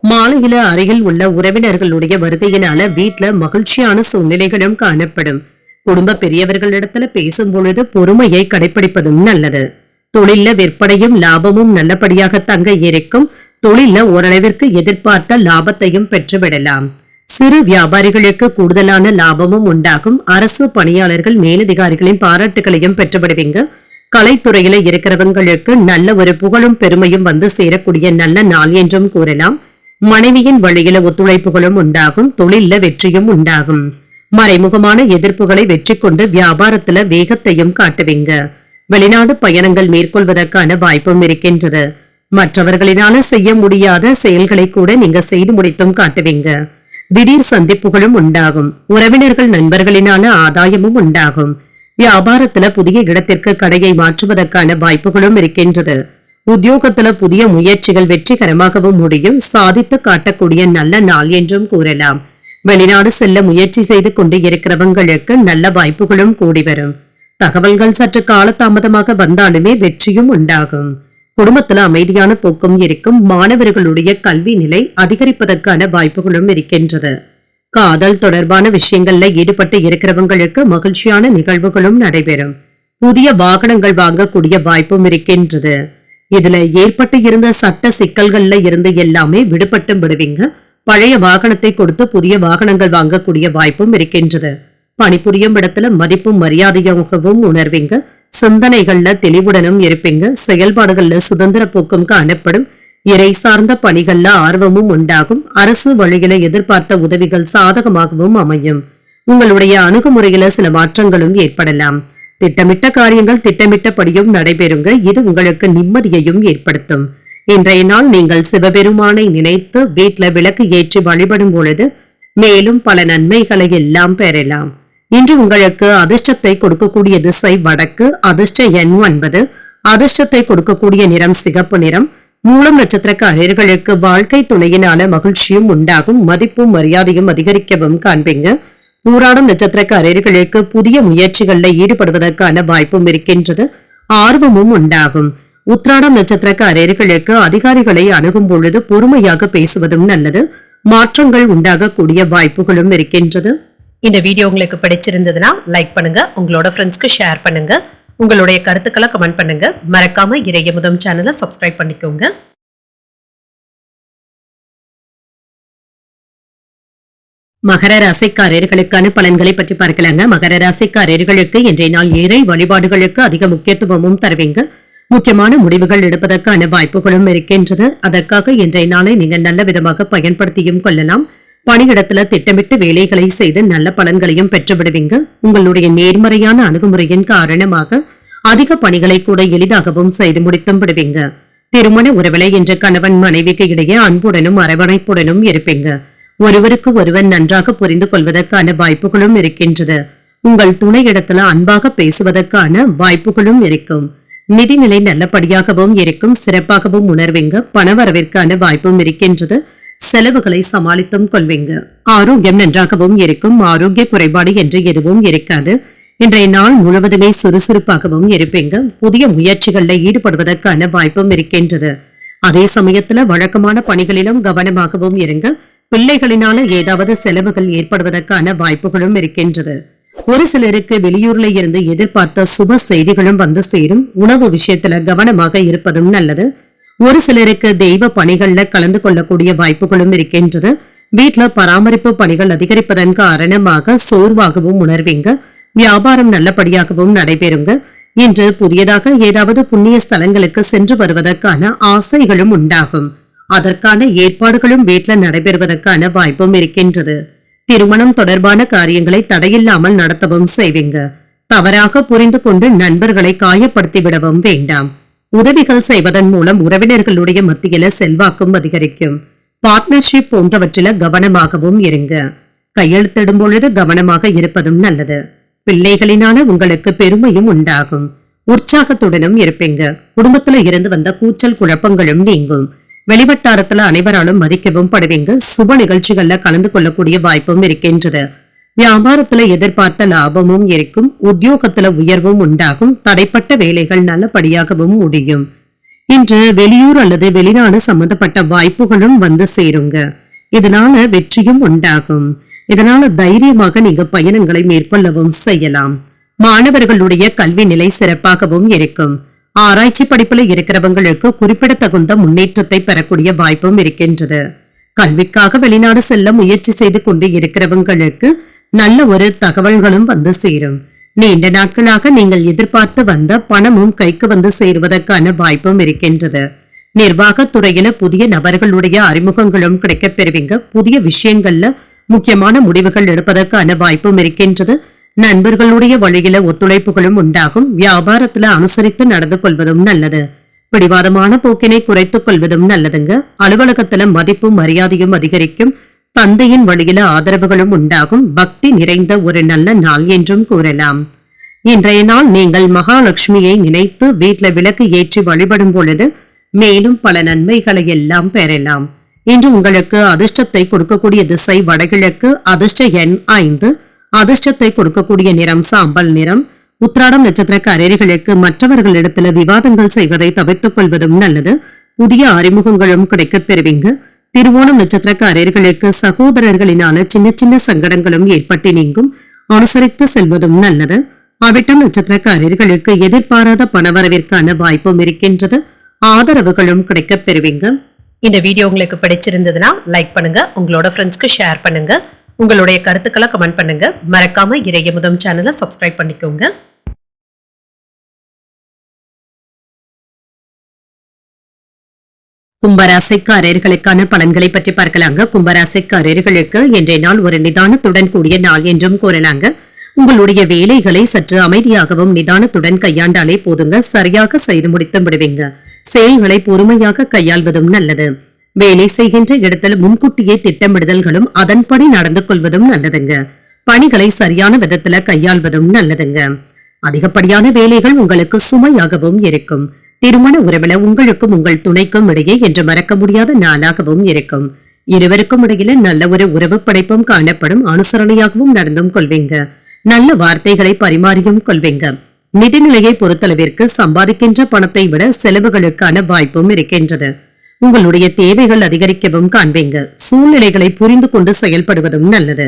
மாலையில அருகில் உள்ள உறவினர்களுடைய வருகையினால வீட்டுல மகிழ்ச்சியான சூழ்நிலைகளும் காணப்படும். குடும்ப பெரியவர்களிடத்துல பேசும் பொழுது பொறுமையை கடைபிடிப்பதும் நல்லது. தொழில விற்பனையும் லாபமும் நல்லபடியாக தங்க இருக்கும். தொழில ஓரளவிற்கு எதிர்பார்த்த லாபத்தையும் பெற்றுவிடலாம். சிறு வியாபாரிகளுக்கு கூடுதலான லாபமும் உண்டாகும். அரசு பணியாளர்கள் மேலதிகாரிகளின் பாராட்டுகளையும் பெற்றுவிடுவீங்க. கலைத்துறையில இருக்கிறவங்களுக்கு நல்ல ஒரு புகழும் பெருமையும் வந்து சேரக்கூடிய நல்ல நாள் என்றும் கூறலாம். மனைவியின் வழியில ஒத்துழைப்புகளும் உண்டாகும். தொழில வெற்றியும் உண்டாகும். மறைமுகமான எதிர்ப்புகளை வெற்றி கொண்டு வியாபாரத்துல வேகத்தையும் காட்டுவீங்க. வெளிநாடு பயணங்கள் மேற்கொள்வதற்கான வாய்ப்பும் இருக்கின்றது. மற்றவர்களினால செய்ய முடியாத செயல்களை கூட நீங்க செய்து முடித்தும் காட்டுவீங்க. திடீர் சந்திப்புகளும் உண்டாகும். உறவினர்கள் நண்பர்களினால ஆதாயமும் உண்டாகும். வியாபாரத்துல புதிய இடத்திற்கு கடையை மாற்றுவதற்கான வாய்ப்புகளும் இருக்கின்றது. உத்தியோகத்துல புதிய முயற்சிகள் வெற்றிகரமாகவும் முடியும். சாதித்து காட்டக்கூடிய நல்ல நாள் என்றும் கூறலாம். வெளிநாடு செல்ல முயற்சி செய்து கொண்டு இருக்கிறவங்களுக்கு நல்ல வாய்ப்புகளும் கூடி வரும். தகவல்கள் சற்று காலதாமதமாக வந்தாலுமே வெற்றியும் உண்டாகும். குடும்பத்துல அமைதியான போக்கும் இருக்கும். மாணவர்களுடைய கல்வி நிலை அதிகரிப்பதற்கான வாய்ப்புகளும் இருக்கின்றது. காதல் தொடர்பான விஷயங்கள்ல ஈடுபட்டு இருக்கிறவங்களுக்கு மகிழ்ச்சியான நிகழ்வுகளும் நடைபெறும். புதிய வாகனங்கள் வாங்கக்கூடிய வாய்ப்பும் இருக்கின்றது. இதுல ஏற்பட்டு இருந்த சட்ட சிக்கல்கள்ல இருந்து எல்லாமே விடுபட்டு விடுவீங்க. பழைய வாகனத்தை கொடுத்து புதிய வாகனங்கள் வாங்கக்கூடிய வாய்ப்பும் இருக்கின்றது. பணிபுரியும் இடத்துல மதிப்பும் மரியாதையாகவும் உணர்வீங்க. சிந்தனைகள்ல தெளிவுடனும் இருப்பீங்க. செயல்பாடுகள்ல சுதந்திர போக்கும் காணப்படும். இறை சார்ந்த பணிகள்ல ஆர்வமும் உண்டாகும். அரசு வழியில எதிர்பார்த்த உதவிகள் சாதகமாகவும் அமையும். உங்களுடைய அணுகுமுறையில சில மாற்றங்களும் ஏற்படலாம். திட்டமிட்ட காரியங்கள் திட்டமிட்டபடியும் நடைபெறுங்க. இது உங்களுக்கு நிம்மதியையும் ஏற்படுத்தும். இன்றைய நாள் நீங்கள் சிவபெருமானை நினைத்து வீட்டுல விளக்கு ஏற்றி வழிபடும் பொழுது மேலும் பல நன்மைகளை எல்லாம் பெறலாம். இன்று உங்களுக்கு அதிர்ஷ்டத்தை கொடுக்கக்கூடிய திசை வடக்கு. அதிர்ஷ்ட எண் 9. அதிர்ஷ்டத்தை கொடுக்கக்கூடிய நிறம் சிகப்பு நிறம். மூலம் நட்சத்திரக்காரர்களுக்கு வாழ்க்கை துணையினால மகிழ்ச்சியும் உண்டாகும். மதிப்பும் மரியாதையும் அதிகரிக்கவும் காண்பீங்க. பூராடம் நட்சத்திரக்காரர்களுக்கு புதிய முயற்சிகள்ல ஈடுபடுவதற்கான வாய்ப்பும் இருக்கின்றது. ஆர்வமும் உண்டாகும். உத்திராடம் நட்சத்திரக்காரர்களுக்கு அதிகாரிகளை அணுகும் பொழுது பொறுமையாக பேசுவதும் நல்லது. மாற்றங்கள் உண்டாகக்கூடிய வாய்ப்புகளும் இருக்கின்றது. இந்த வீடியோ உங்களுக்கு பிடிச்சிருந்ததுன்னா லைக் பண்ணுங்க. உங்களோட ஃப்ரெண்ட்ஸ்க்கு ஷேர் பண்ணுங்க. உங்களுடைய கருத்துக்களை கமெண்ட் பண்ணுங்க. மறக்காம இறையமுதம் சேனலை சப்ஸ்கிரைப் பண்ணிக்கோங்க. மகர ராசிக்காரர்களுக்கான பலன்களை பற்றி பார்க்கலாங்க. மகர ராசிக்காரர்களுக்கு இன்றைய நாள் இறை வழிபாடுகளுக்கு அதிக முக்கியத்துவமும் தருவீங்க. முக்கியமான முடிவுகள் எடுப்பதற்கான வாய்ப்புகளும் இருக்கின்றது. அதற்காக இன்றைய நாளை நீங்க நல்ல விதமாக பயன்படுத்தியும் கொள்ளலாம். பணியிடத்துல திட்டமிட்டு வேலைகளை செய்து நல்ல பலன்களையும் பெற்றுவிடுவீங்க. உங்களுடைய நேர்மறையான அணுகுமுறையின் காரணமாக அதிக பணிகளை கூட எளிதாகவும் செய்து முடித்தும் விடுவீங்க. திருமண உறவிலை என்ற கணவன் மனைவிக்கு இடையே அன்புடனும் அரவணைப்புடனும் இருப்பீங்க. ஒருவருக்கு ஒருவர் நன்றாக புரிந்து கொள்வதற்கான வாய்ப்புகளும் இருக்கின்றது. உங்கள் துணையிடத்துல அன்பாக பேசுவதற்கான வாய்ப்புகளும் இருக்கும். நிதிநிலை நல்லபடியாகவும் இருக்கும். சிறப்பாகவும் உணர்வீங்க. பணவரவிற்கான வாய்ப்பும் இருக்கின்றது. செலவுகளை சமாளித்தும் கொள்வீங்க. ஆரோக்கியம் நன்றாகவும் இருக்கும். ஆரோக்கிய குறைபாடு என்று எதுவும் இருக்காது. இன்றைய நாள் முழுவதுமே சுறுசுறுப்பாகவும் இருப்பீங்க. புதிய முயற்சிகள்ல ஈடுபடுவதற்கான வாய்ப்பும் இருக்கின்றது. அதே சமயத்துல வழக்கமான பணிகளிலும் கவனமாகவும் இருங்க. பிள்ளைகளினால ஏதாவது செலவுகள் ஏற்படுவதற்கான வாய்ப்புகளும் இருக்கின்றது. ஒரு சிலருக்கு வெளியூர்ல இருந்து எதிர்பார்த்த சுப செய்திகளும் வந்து சேரும். உணவு விஷயத்துல கவனமாக இருப்பதும் நல்லது. ஒரு சிலருக்கு தெய்வ பணிகள்ல கலந்து கொள்ளக்கூடிய வாய்ப்புகளும் இருக்கின்றது. வீட்டுல பராமரிப்பு பணிகள் அதிகரிப்பதன் காரணமாக சோர்வாகவும் உணர்வீங்க. வியாபாரம் நல்லபடியாகவும் நடைபெறுங்க. இன்று புதியதாக ஏதாவது புண்ணிய ஸ்தலங்களுக்கு சென்று வருவதற்கான ஆசைகளும் உண்டாகும். அதற்கான ஏற்பாடுகளும் வீட்டுல நடைபெறுவதற்கான வாய்ப்பும் இருக்கின்றது. திருமணம் தொடர்பான காரியங்களை தடையில்லாமல் நடத்தவும் செய்வீங்க. தவறாக புரிந்து கொண்டு நண்பர்களை காயப்படுத்தி விடவும் வேண்டாம். உதவிகள் செய்வதன் மூலம் உறவினர்களுடைய மத்தியில செல்வாக்கும் அதிகரிக்கும். பார்ட்னர்ஷிப் போன்றவற்றில கவனமாகவும் இருங்க. கையெழுத்திடும் பொழுது கவனமாக இருப்பதும் நல்லது. பிள்ளைகளினால உங்களுக்கு பெருமையும் உண்டாகும். உற்சாகத்துடனும் இருப்பீங்க. குடும்பத்துல இருந்து வந்த கூச்சல் குழப்பங்களும் நீங்கும். வெளிவட்டாரத்துல அனைவராலும் மதிக்கவும் படுவீங்க. சுப நிகழ்ச்சிகள்ல கலந்து கொள்ளக்கூடிய வாய்ப்பும் இருக்கின்றது. வியாபாரத்துல எதிர்பார்த்த லாபமும் இருக்கும். உத்தியோகத்துல உயர்வும் உண்டாகும். தடைப்பட்ட வேலைகள் நல்லபடியாகவும் முடியும். இன்று வெளியூர் அல்லது வெளிநாடு சம்பந்தப்பட்ட வாய்ப்புகளும் வந்து சேருங்க. இதனால வெற்றியும் உண்டாகும். இதனால தைரியமாக நீங்க பயணங்களை மேற்கொள்ளவும் செய்யலாம். மாணவர்களுடைய கல்வி நிலை சிறப்பாகவும் இருக்கும். ஆராய்ச்சி படிப்புல இருக்கிறவங்களுக்கு குறிப்பிடத்தகுந்த முன்னேற்றத்தை பெறக்கூடிய வாய்ப்பும் இருக்கின்றது. கல்விக்காக வெளிநாடு செல்ல முயற்சி செய்து கொண்டு இருக்கிறவங்களுக்கு நல்ல ஒரு தகவல்களும் வந்து சேரும். நீண்ட நாட்களாக நீங்கள் எதிர்பார்த்து வந்த பணமும் கைக்கு வந்து சேருவதற்கான வாய்ப்பும் இருக்கின்றது. நிர்வாகத்துறையில புதிய நபர்களுடைய அறிமுகங்களும் கிடைக்கப் பெறுவீங்க. புதிய விஷயங்கள்ல முக்கியமான முடிவுகள் எடுப்பதற்கான வாய்ப்பும் இருக்கின்றது. நண்பர்களுடைய வழியில ஒத்துழைப்புகளும் உண்டாகும். வியாபாரத்துல அனுசரித்து நடந்து கொள்வதும் நல்லது. பிடிவாதமான போக்கினை குறைத்துக் கொள்வதும் நல்லதுங்க. அலுவலகத்துல மதிப்பும் மரியாதையும் அதிகரிக்கும். தந்தையின் வழியில ஆதரவுகளும் உண்டாகும். பக்தி நிறைந்த ஒரு நல்ல நாள் என்றும் கூறலாம். இன்றைய நாள் நீங்கள் மகாலட்சுமியை நினைத்து வீட்டுல விளக்கு ஏற்றி வழிபடும் பொழுது மேலும் பல நன்மைகளை எல்லாம் பெறலாம். இன்று உங்களுக்கு அதிர்ஷ்டத்தை கொடுக்கக்கூடிய திசை வடகிழக்கு. அதிர்ஷ்ட எண் 5. அதிர்ஷ்டத்தை கொடுக்கக்கூடிய நிறம் சாம்பல் நிறம். உத்திராடம் நட்சத்திரக்காரர்களுக்கு மற்றவர்களிடத்துல விவாதங்கள் செய்வதை தவிர்த்துக் கொள்வதும் நல்லது. புதிய அறிமுகங்களும் கிடைக்கப் பெறுவீங்க. திருவோணம் நட்சத்திரக்காரர்களுக்கு சகோதரர்களினால சின்ன சின்ன சங்கடங்களும் ஏற்பட்டு நீங்கும். அனுசரித்து செல்வதும் நல்லது. அவிட்டம் நட்சத்திரக்காரர்களுக்கு எதிர்பாராத பணவரவிற்கான வாய்ப்பும் இருக்கின்றது. ஆதரவுகளும் கிடைக்கப் பெறுவீங்க. இந்த வீடியோ உங்களுக்கு பிடிச்சிருந்ததுன்னா லைக் பண்ணுங்க. உங்களோட ஃப்ரெண்ட்ஸ்க்கு ஷேர் பண்ணுங்க. உங்களுடைய கருத்துக்களை கமெண்ட் பண்ணுங்க. மறக்காம இறையமுதம் சேனலை சப்ஸ்கிரைப் பண்ணிக்கோங்க. கும்பராசிக்காரர்களுக்கான பலன்களை பற்றி பார்க்கலாங்க. கும்பராசிக்காரர்களுக்கு இன்றைய நாள் ஒரு நிதானத்துடன் கூடிய நாள் என்றும் கூறலாங்க. உங்களுடைய வேலைகளை சற்று அமைதியாகவும் நிதானத்துடன் கையாண்டாலே போதுங்க. சரியாக செய்து முடித்து விடுவீங்க. செயல்களை பொறுமையாக கையாள்வதும் நல்லது. வேலை செய்கின்ற இடத்தில் முன்கூட்டியே திட்டமிடுதல்களும் அதன்படி நடந்து கொள்வதும் நல்லதுங்க. பணிகளை சரியான விதத்துல கையாள்வதும் நல்லதுங்க. அதிகப்படியான வேலைகள் உங்களுக்கு சுமையாகவும் இருக்கும். திருமண உறவுல உங்களுக்கும் உங்கள் துணைக்கும் இடையே என்று மறக்க முடியாத நாளாகவும் இருக்கும். இருவருக்கும் இடையில நல்ல ஒரு உறவு படைப்பும் காணப்படும். அனுசரணையாகவும் நடந்தும் கொள்வீங்க. நல்ல வார்த்தைகளை பரிமாறியும் கொள்வீங்க. நிதிநிலையை பொறுத்தளவிற்கு சம்பாதிக்கின்ற பணத்தை விட செலவுகளுக்கான வாய்ப்பும் இருக்கின்றது. உங்களுடைய தேவைகள் அதிகரிக்கவும் காண்பீங்க. சூழ்நிலைகளை புரிந்து கொண்டு செயல்படுவதும் நல்லது.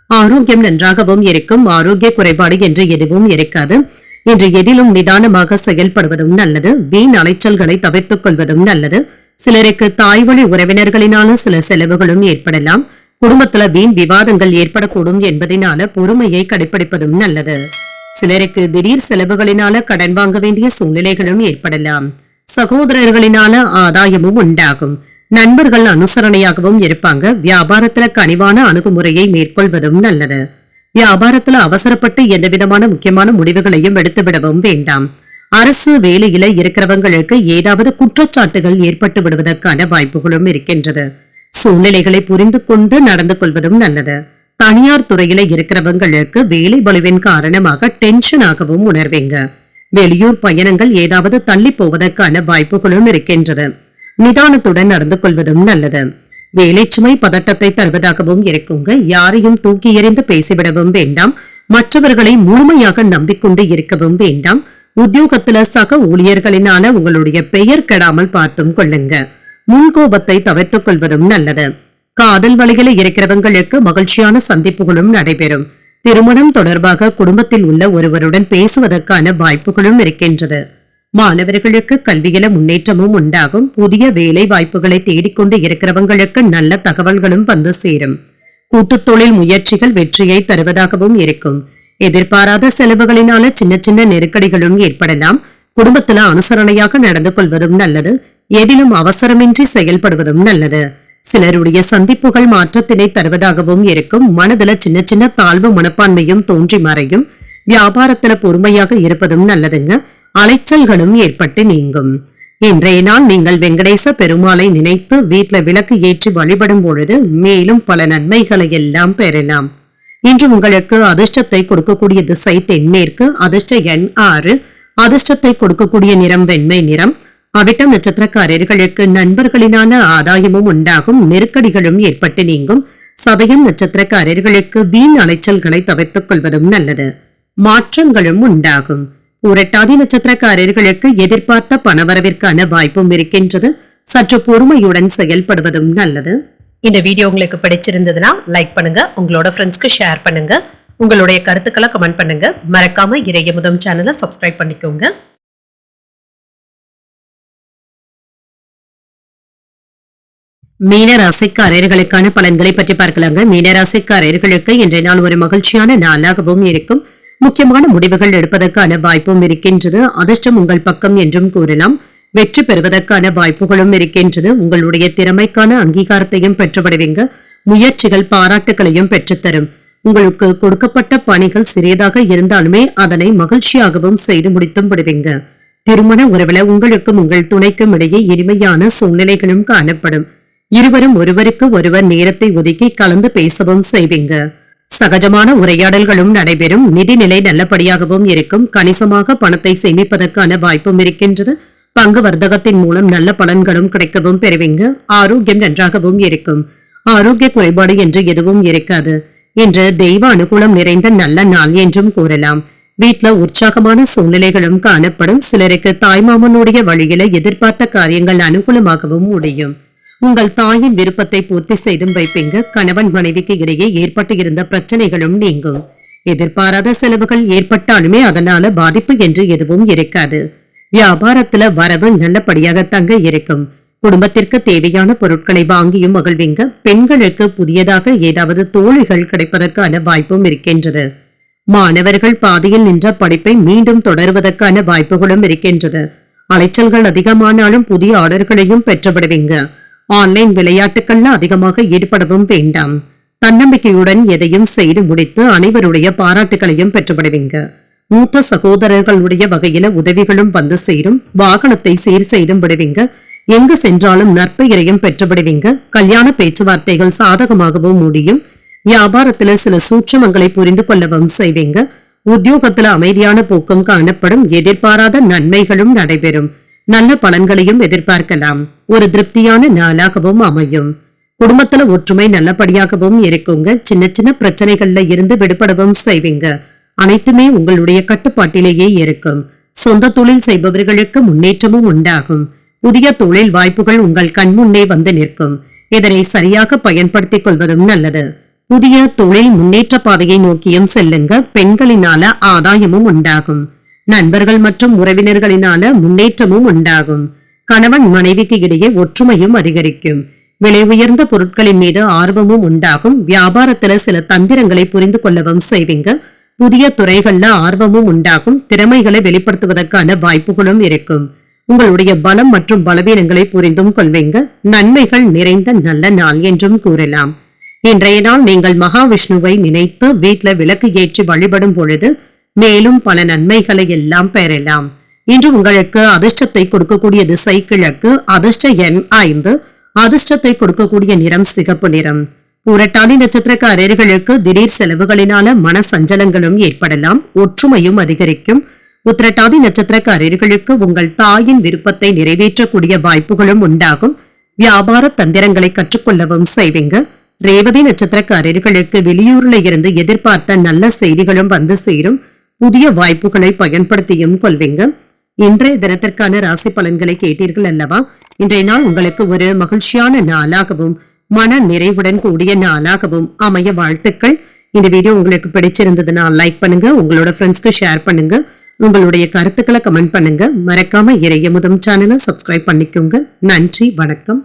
ஆரோக்கியம் நன்றாகவும் இருக்கும். ஆரோக்கிய குறைபாடு என்று எதுவும் இருக்காது. இன்று எதிலும் நிதானமாக செயல்படுவதும் நல்லது. வீண் அலைச்சல்களை தவிர்த்துக் கொள்வதும் நல்லது. சிலருக்கு தாய்வழி உறவினர்களினால சில செலவுகளும் ஏற்படலாம். குடும்பத்துல வீண் விவாதங்கள் ஏற்படக்கூடும் என்பதனால பொறுமையை கடைபிடிப்பதும் நல்லது. சிலருக்கு திடீர் செலவுகளினால கடன் வாங்க வேண்டிய சூழ்நிலைகளும் ஏற்படலாம். சகோதரர்களினால ஆதாயமும் உண்டாகும். நண்பர்கள் அனுசரணையாகவும் இருப்பாங்க. வியாபாரத்துல கனிவான அணுகுமுறையை மேற்கொள்வதும் நல்லது. வியாபாரத்துல அவசரப்பட்டு எந்த விதமான முக்கியமான முடிவுகளையும் எடுத்துவிடவும் வேண்டாம். அரசு வேலையில இருக்கிறவங்களுக்கு ஏதாவது குற்றச்சாட்டுகள் ஏற்பட்டு விடுவதற்கான வாய்ப்புகளும் இருக்கின்றது. சூழ்நிலைகளை புரிந்து கொண்டு நடந்து கொள்வதும் நல்லது. தனியார் துறையில இருக்கிறவங்களுக்கு வேலை பளுவின் காரணமாக டென்ஷனாகவும் உணர்வீங்க. வெளியூர் பயணங்கள் ஏதாவது தள்ளி போவதற்கான வாய்ப்புகளும் இருக்கின்றது. நிதானத்துடன் நடந்து கொள்வதும் நல்லது. வேலை சுமை பதட்டத்தை தருவதாகவும் இருக்குங்க. யாரையும் தூக்கி எறிந்து பேசிவிடவும் வேண்டாம். மற்றவர்களை முழுமையாக நம்பிக்கொண்டு இருக்கவும் வேண்டாம். உத்தியோகத்துல சக ஊழியர்களினால உங்களுடைய பெயர் கெடாமல் பார்த்தும் கொள்ளுங்க. முன்கோபத்தை தவிர்த்துக் கொள்வதும் நல்லது. காதல் வழிகளை இருக்கிறவங்களுக்கு மகிழ்ச்சியான சந்திப்புகளும் நடைபெறும். திருமணம் தொடர்பாக குடும்பத்தில் உள்ள ஒருவருடன் பேசுவதற்கான வாய்ப்புகளும் இருக்கின்றது. மாணவர்களுக்கு கல்வியில முன்னேற்றமும் உண்டாகும். புதிய வேலை வாய்ப்புகளை தேடிக்கொண்டு இருக்கிறவங்களுக்கு நல்ல தகவல்களும் வந்து சேரும். கூட்டுத் தொழில் முயற்சிகள் வெற்றியை தருவதாகவும் இருக்கும். எதிர்பாராத செலவுகளினால சின்ன சின்ன நெருக்கடிகளும் ஏற்படலாம். குடும்பத்துல அனுசரணையாக நடந்து கொள்வதும் நல்லது. எதிலும் அவசரமின்றி செயல்படுவதும் நல்லது. சிலருடைய சந்திப்புகள் மாற்றத்தினை தருவதாகவும் இருக்கும். மனதுல சின்ன சின்ன தாழ்வு மனப்பான்மையும் தோன்றி மறையும். வியாபாரத்துல பொறுமையாக இருப்பதும் நல்லதுங்க. அலைச்சல்களும் ஏற்பட்டு நீங்கும். இன்றைய நாள் நீங்கள் வெங்கடேச பெருமாளை நினைத்து வீட்டுல விளக்கு ஏற்றி வழிபடும் பொழுது மேலும் பல நன்மைகளை எல்லாம் பெறலாம். இன்று உங்களுக்கு அதிர்ஷ்டத்தை கொடுக்கக்கூடிய திசை தென்மேற்கு. அதிர்ஷ்ட எண் 6. அதிர்ஷ்டத்தை கொடுக்கக்கூடிய நிறம் வெண்மை நிறம். அவிட்டம் நட்சத்திரக்காரர்களுக்கு நண்பர்களினான ஆதாயமும் உண்டாகும். நெருக்கடிகளும் ஏற்பட்டு நீங்கும். சதயம் நட்சத்திரக்காரர்களுக்கு வீண் அலைச்சல்களை தவிர்த்துக் கொள்வதும் நல்லது. மாற்றங்களும் உண்டாகும். புரட்டாதி நட்சத்திரக்காரர்களுக்கு எதிர்பார்த்த பணவரவிற்கான வாய்ப்பும் இருக்கின்றது. சற்று பொறுமையுடன் செயல்படுவதும் நல்லது. இந்த வீடியோ உங்களுக்கு பிடிச்சிருந்ததுன்னா லைக் பண்ணுங்க, உங்களோட ஃப்ரெண்ட்ஸ்க்கு ஷேர் பண்ணுங்க, உங்களுடைய கருத்துக்களை கமெண்ட் பண்ணுங்க. மறக்காம இறையமுதம் சேனலை சப்ஸ்கிரைப் பண்ணிக்கோங்க. மீனராசிக்காரர்களுக்கான பலன்களை பற்றி பார்க்கலாங்க. மீனராசிக்காரர்களுக்கு இன்றைய நாள் ஒரு மகிழ்ச்சியான நாளாகவும் இருக்கும். முக்கியமான முடிவுகள் எடுப்பதற்கான வாய்ப்பும் இருக்கின்றது. அதிர்ஷ்டம் உங்கள் பக்கம் என்றும் கூறலாம். வெற்றி பெறுவதற்கான வாய்ப்புகளும் இருக்கின்றது. உங்களுடைய திறமைக்கான அங்கீகாரத்தையும் பெற்றுவிடுவீங்க. முயற்சிகள் பாராட்டுகளையும் பெற்றுத்தரும். உங்களுக்கு கொடுக்கப்பட்ட பணிகள் சிறியதாக இருந்தாலுமே அதனை மகிழ்ச்சியாகவும் செய்து முடித்தும் விடுவீங்க. திருமண உறவுல உங்களுக்கும் உங்கள் துணைக்கும் இடையே இனிமையான சூழ்நிலைகளும் காணப்படும். இருவரும் ஒருவருக்கு ஒருவர் நேரத்தை ஒதுக்கி கலந்து பேசவும் செய்வீங்க. சகஜமான உரையாடல்களும் நடைபெறும். நிதிநிலை நல்லபடியாகவும் இருக்கும். கணிசமாக பணத்தை சேமிப்பதற்கான வாய்ப்பும் இருக்கின்றது. பங்கு வர்த்தகத்தின் மூலம் நல்ல பலன்களும் கிடைக்கவும் பெறுவீங்க. ஆரோக்கியம் நன்றாகவும் இருக்கும். ஆரோக்கிய குறைபாடு என்று எதுவும் இருக்காது. இன்று தெய்வ அனுகூலம் நிறைந்த நல்ல நாள் என்றும் கூறலாம். வீட்டுல உற்சாகமான சூழ்நிலைகளும் காணப்படும். சிலருக்கு தாய்மாமனுடைய வழியில எதிர்பார்த்த காரியங்கள் அனுகூலமாகவும் முடியும். உங்கள் தாயின் விருப்பத்தை பூர்த்தி செய்தும் வைப்பீங்க. கணவன் மனைவிக்கு இடையே ஏற்பட்டு இருந்த பிரச்சனைகளும் நீங்கும். எதிர்பாராத செலவுகள் ஏற்பட்டாலுமே அதனால பாதிப்பு என்று எதுவும் இருக்காது. வியாபாரத்துல வரவு நல்லபடியாக தங்க இருக்கும். குடும்பத்திற்கு தேவையான பொருட்களை வாங்கியும் மகிழ்வீங்க. பெண்களுக்கு புதியதாக ஏதாவது தோழிகள் கிடைப்பதற்கான வாய்ப்பும் இருக்கின்றது. மாணவர்கள் பாதையில் நின்ற படிப்பை மீண்டும் தொடருவதற்கான வாய்ப்புகளும் இருக்கின்றது. அலைச்சல்கள் அதிகமானாலும் புதிய ஆர்டர்களையும் பெற்றுவிடுவீங்க. ஆன்லைன் விளையாட்டுகள்ல அதிகமாக ஈடுபடவும் வேண்டாம். தன்னம்பிக்கையுடன் எதையும் செய்து முடித்து அனைவருடைய பாராட்டுகளையும் பெற்றுவிடுவீங்க. மூத்த சகோதரர்களுடைய வகையில உதவிகளும் வந்து சேரும். வாகனத்தை சீர் செய்தும் விடுவீங்க. எங்கு சென்றாலும் நற்பெயரையும் பெற்றுவிடுவீங்க. கல்யாண பேச்சுவார்த்தைகள் சாதகமாகவும் முடியும். வியாபாரத்துல சில சூட்சமங்களை புரிந்து கொள்ளவும் செய்வீங்க. உத்தியோகத்துல அமைதியான போக்கும் காணப்படும். எதிர்பாராத நன்மைகளும் நடைபெறும். நல்ல பலன்களையும் எதிர்பார்க்கலாம். ஒரு திருப்தியான நாளாகவும் அமையும். குடும்பத்துல ஒற்றுமை நல்லபடியாகவும் இருக்குங்க. சின்ன சின்ன பிரச்சனைகள்ல இருந்து விடுபடவும் செய்வீங்க. அனைத்துமே உங்களுடைய கட்டுப்பாட்டிலேயே இருக்கும். சொந்த தொழில் செய்பவர்களுக்கு முன்னேற்றமும் உண்டாகும். புதிய தொழில் வாய்ப்புகள் உங்கள் கண்முன்னே வந்து நிற்கும். இதனை சரியாக பயன்படுத்திக் கொள்வதும் நல்லது. புதிய தொழில் முன்னேற்ற பாதையை நோக்கியும் செல்லுங்க. பெண்களினால ஆதாயமும் உண்டாகும். நண்பர்கள் மற்றும் உறவினர்களினால முன்னேற்றமும் உண்டாகும். கணவன் மனைவிக்கு இடையே ஒற்றுமையும் அதிகரிக்கும். விலை உயர்ந்த பொருட்களின் மீது ஆர்வமும் உண்டாகும். வியாபாரத்துல சில தந்திரங்களை புரிந்து கொள்ளவும் செய்வீங்க. புதிய துறைகள்ல ஆர்வமும் உண்டாகும். திறமைகளை வெளிப்படுத்துவதற்கான வாய்ப்புகளும் இருக்கும். உங்களுடைய பலம் மற்றும் பலவீனங்களை புரிந்தும் கொள்வீங்க. நன்மைகள் நிறைந்த நல்ல நாள் என்றும் கூறலாம். இன்றைய நாள் நீங்கள் மகாவிஷ்ணுவை நினைத்து வீட்டுல விளக்கு ஏற்றி வழிபடும் பொழுது மேலும் பல நன்மைகளை எல்லாம் பெறலாம். இன்று உங்களுக்கு அதிர்ஷ்டத்தை கொடுக்கக்கூடிய திசை கிழக்கு. அதிர்ஷ்ட எண் 5. அதிர்ஷ்டத்தை கொடுக்கக்கூடிய நிறம் சிகப்பு நிறம். புரட்டாதி நட்சத்திரக்காரர்களுக்கு திடீர் செலவுகளினால மன சஞ்சலங்களும் ஏற்படலாம். ஒற்றுமையும் அதிகரிக்கும். உத்திரட்டாதி நட்சத்திரக்காரர்களுக்கு உங்கள் தாயின் விருப்பத்தை நிறைவேற்றக்கூடிய வாய்ப்புகளும் உண்டாகும். வியாபார தந்திரங்களை கற்றுக்கொள்ளவும் செய்வீங்க. ரேவதி நட்சத்திரக்காரர்களுக்கு வெளியூர்ல இருந்து எதிர்பார்த்த நல்ல செய்திகளும் வந்து சேரும். புதிய வாய்ப்புகளை பயன்படுத்தியும் கொள்வீங்க. இன்றைய தினத்திற்கான ராசி பலன்களை கேட்டீர்கள் அல்லவா? இன்றைய நாள் உங்களுக்கு ஒரு மகிழ்ச்சியான நாளாகவும் மன நிறைவுடன் கூடிய நாளாகவும் அமைய வாழ்த்துக்கள். இந்த வீடியோ உங்களுக்கு பிடிச்சிருந்ததுன்னா லைக் பண்ணுங்க, உங்களோட ஃப்ரெண்ட்ஸ்க்கு ஷேர் பண்ணுங்க, உங்களுடைய கருத்துக்களை கமெண்ட் பண்ணுங்க. மறக்காம இறையமுதம் சேனலை சப்ஸ்கிரைப் பண்ணிக்கோங்க. நன்றி, வணக்கம்.